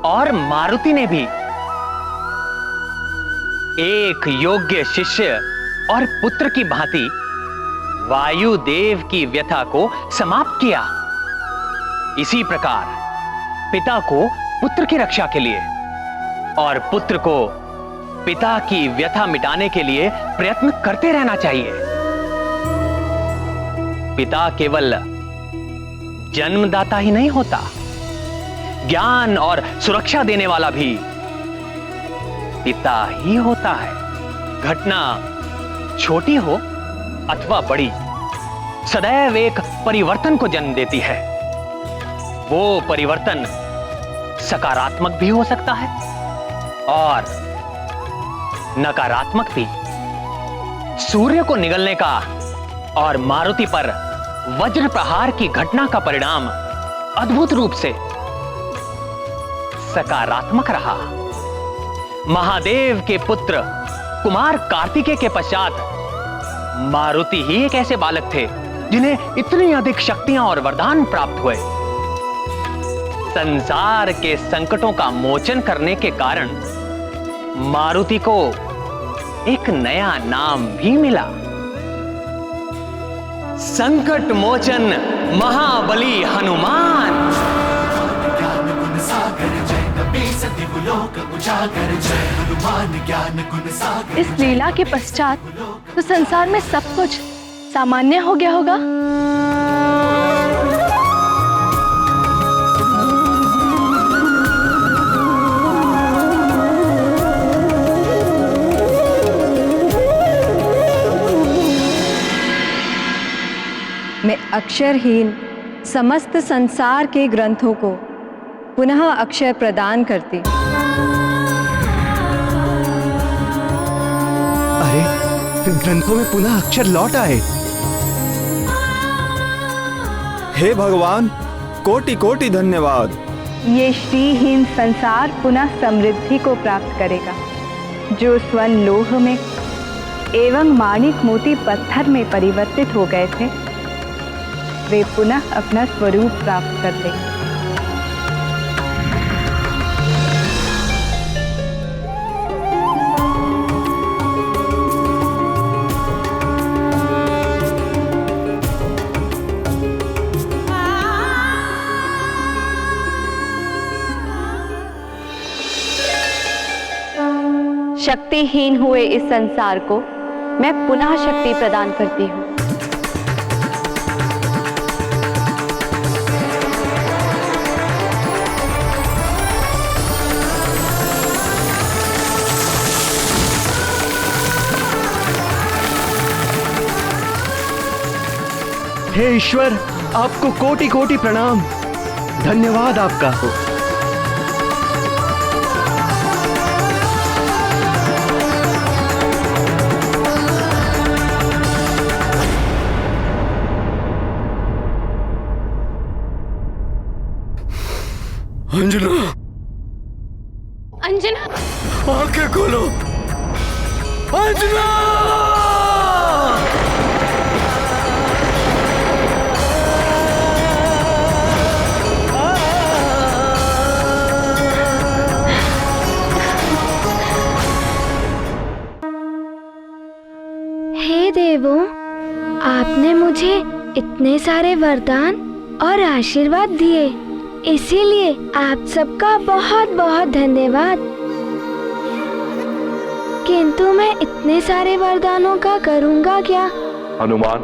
और मारुति ने भी एक योग्य शिष्य और पुत्र की भांति वायुदेव की व्यथा को समाप्त किया। इसी प्रकार पिता को पुत्र की रक्षा के लिए और पुत्र को पिता की व्यथा मिटाने के लिए प्रयत्न करते रहना चाहिए। पिता केवल जन्मदाता ही नहीं होता, ज्ञान और सुरक्षा देने वाला भी पिता ही होता है। घटना छोटी हो अथवा बड़ी, सदैव एक परिवर्तन को जन्म देती है। वो परिवर्तन सकारात्मक भी हो सकता है और नकारात्मक भी। सूर्य को निगलने का और मारुति पर वज्र प्रहार की घटना का परिणाम अद्भुत रूप से सकारात्मक रहा। महादेव के पुत्र कुमार कार्तिकेय के पश्चात मारुति ही एक ऐसे बालक थे जिन्हें इतनी अधिक शक्तियां और वरदान प्राप्त हुए। संसार के संकटों का मोचन करने के कारण मारुति को एक नया नाम भी मिला, संकट मोचन महाबली हनुमान। ज्ञान गुण सागर जय कपीस दिवलोक उजागर जय हनुमान ज्ञान गुण सागर। इस लीला के पश्चात तो संसार में सब कुछ सामान्य हो गया होगा। मैं अक्षरहीन समस्त संसार के ग्रंथों को पुनः अक्षर प्रदान करती। अरे ग्रंथों में पुनः अक्षर लौट आए। हे भगवान, कोटि कोटि धन्यवाद। ये श्रीहीन संसार पुनः समृद्धि को प्राप्त करेगा। जो स्वर्ण लोह में एवं माणिक मोती पत्थर में परिवर्तित हो गए थे, वे पुनः अपना स्वरूप प्राप्त कर लेंगे। शक्तिहीन हुए इस संसार को मैं पुनः शक्ति प्रदान करती हूँ। हे ईश्वर, आपको कोटि कोटि प्रणाम। धन्यवाद आपका। अंजना, अंजना, आंखें खोलो। अंजना! हे देवों, आपने मुझे इतने सारे वरदान और आशीर्वाद दिए, इसीलिए आप सबका बहुत बहुत धन्यवाद। किंतु मैं इतने सारे वरदानों का करूंगा क्या? हनुमान,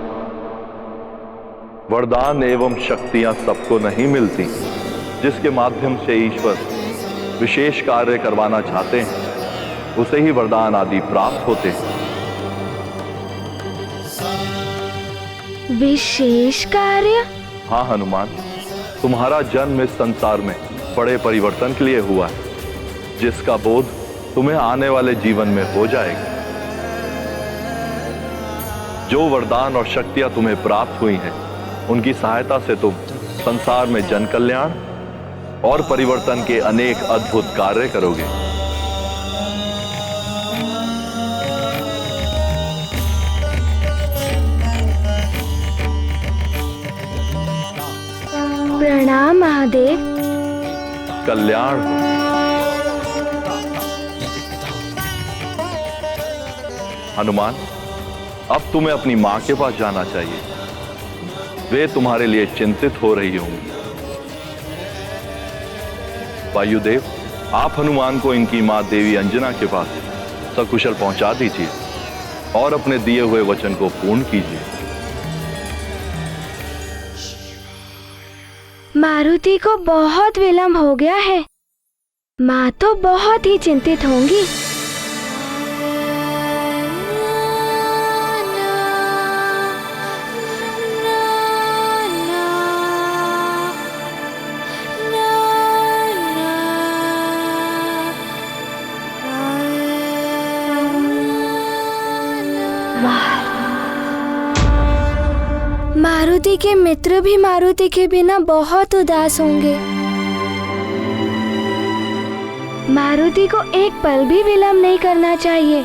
वरदान एवं शक्तियां सबको नहीं मिलती। जिसके माध्यम से ईश्वर विशेष कार्य करवाना चाहते हैं, उसे ही वरदान आदि प्राप्त होते हैं। विशेष कार्य? हाँ हनुमान, तुम्हारा जन्म इस संसार में बड़े परिवर्तन के लिए हुआ है, जिसका बोध तुम्हें आने वाले जीवन में हो जाएगा। जो वरदान और शक्तियां तुम्हें प्राप्त हुई हैं, उनकी सहायता से तुम संसार में जन कल्याण और परिवर्तन के अनेक अद्भुत कार्य करोगे। प्रणाम महादेव। कल्याण हो। हनुमान, अब तुम्हें अपनी मां के पास जाना चाहिए। वे तुम्हारे लिए चिंतित हो रही होंगी। वायुदेव, आप हनुमान को इनकी मां देवी अंजना के पास सकुशल पहुंचा दीजिए और अपने दिए हुए वचन को पूर्ण कीजिए। मारुति को बहुत विलंब हो गया है। माँ तो बहुत ही चिंतित होंगी। मारुति के मित्र भी मारुति के बिना बहुत उदास होंगे। मारुति को एक पल भी विलंब नहीं करना चाहिए।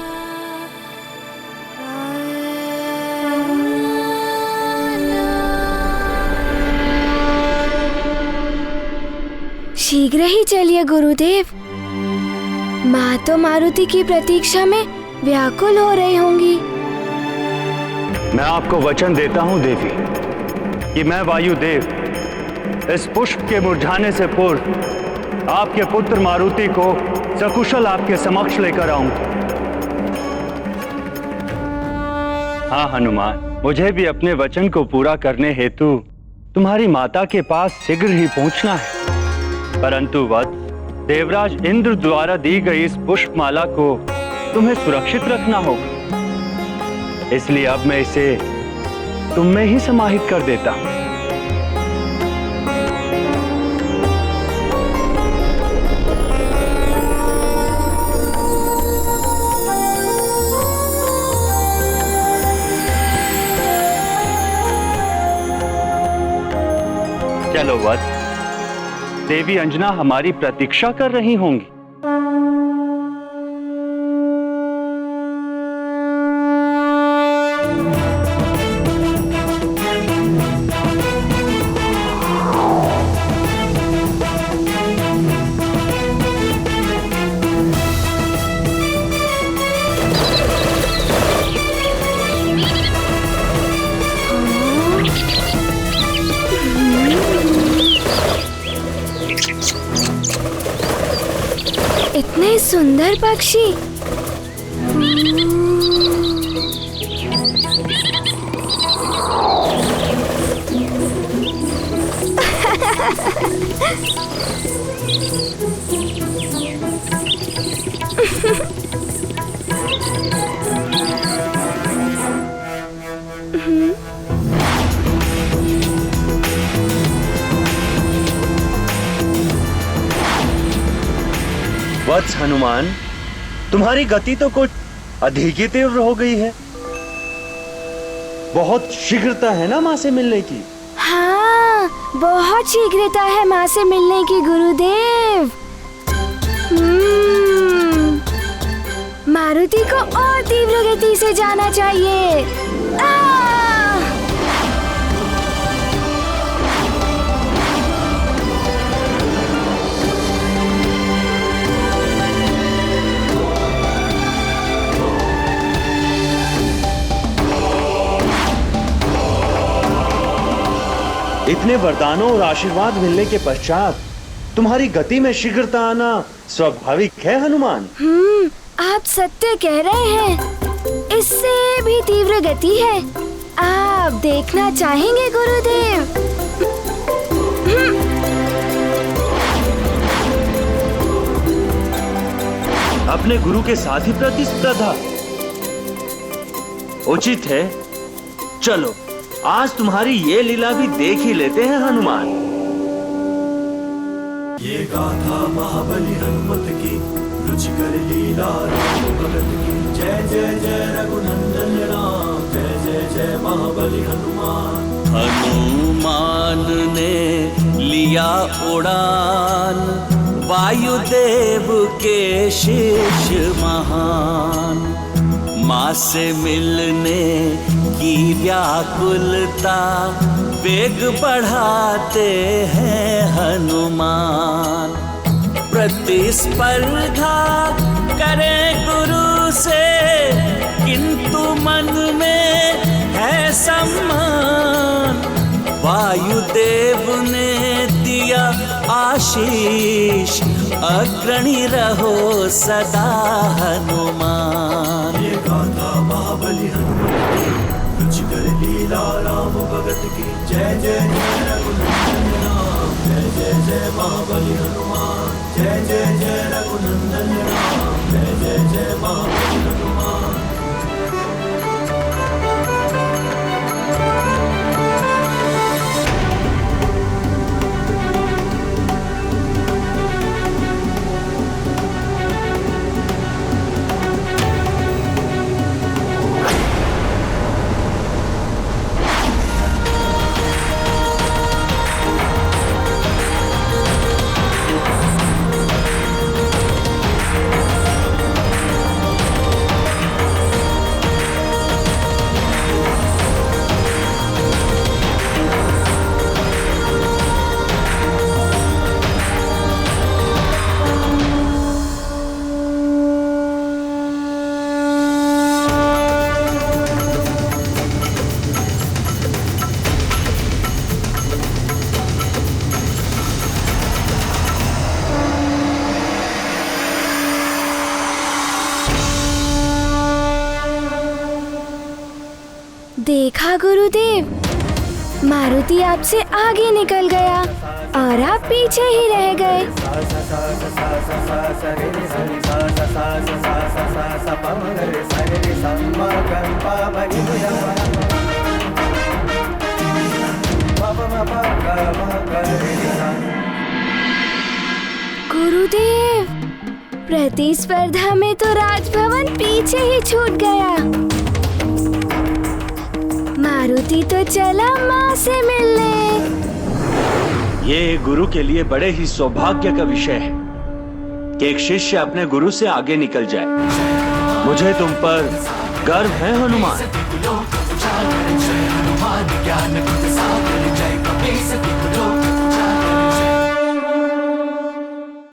शीघ्र ही चलिए गुरुदेव। माँ तो मारुति की प्रतीक्षा में व्याकुल हो रही होंगी। मैं आपको वचन देता हूं देवी कि मैं वायुदेव इस पुष्प के मुरझाने से पूर्व आपके पुत्र मारुति को सकुशल आपके समक्ष लेकर आऊंगा। हाँ हनुमान, मुझे भी अपने वचन को पूरा करने हेतु तुम्हारी माता के पास शीघ्र ही पहुंचना है। परंतु वत्स, देवराज इंद्र द्वारा दी गई इस पुष्पमाला को तुम्हें सुरक्षित रखना होगा। इसलिए अब मैं इसे तुम में ही समाहित कर देता हूं। चलो वत्स, देवी अंजना हमारी प्रतीक्षा कर रही होंगी। इतने सुंदर पक्षी। वत्स हनुमान, तुम्हारी गति तो कुछ अधिक ही तीव्र हो गई है। बहुत शीघ्रता है ना माँ से मिलने की? हाँ, बहुत शीघ्रता है माँ से मिलने की गुरुदेव। मारुति को और तीव्र गति से जाना चाहिए। इतने वरदानों और आशीर्वाद मिलने के पश्चात तुम्हारी गति में शीघ्रता आना स्वाभाविक है हनुमान। आप सत्य कह रहे हैं। इससे भी तीव्र गति है। आप देखना चाहेंगे गुरुदेव? अपने गुरु के साथ ही प्रतिस्पर्धा उचित है। चलो, आज तुम्हारी ये लीला भी देख ही लेते हैं हनुमान। ये गाथा महाबली हनुमत की, रुचिकर लीला राम भगत की। जय जय जय रघुनंदन राम, जय जय जय महाबली हनुमान। हनुमान ने लिया उड़ान, वायुदेव के शिष्य महान। माँ से मिलने की व्याकुलता वेग बढ़ाते हैं हनुमान। प्रतिस्पर्धा करे गुरु से किंतु मन में है सम्मान। वायुदेव ने दिया आशीष अग्रणी रहो सदा हनुमान। ये गाथा महाबली हनुमान की, कुछ कर लीला राम भगत की। जय जय जय रघुनंदन राम, जय जय जय महाबली हनुमान। जय जय जय रघुनंदन राम, जय जय जय महाबली हनुमान। देखा गुरुदेव, मारुति आपसे आगे निकल गया और आप पीछे ही रह गए। गुरुदेव, प्रतिस्पर्धा में तो राजभवन पीछे ही छूट गया। मारुति तो चला माँ से मिलने। ये गुरु के लिए बड़े ही सौभाग्य का विषय है कि एक शिष्य अपने गुरु से आगे निकल जाए। मुझे तुम पर गर्व है हनुमान। हनुमान ज्ञान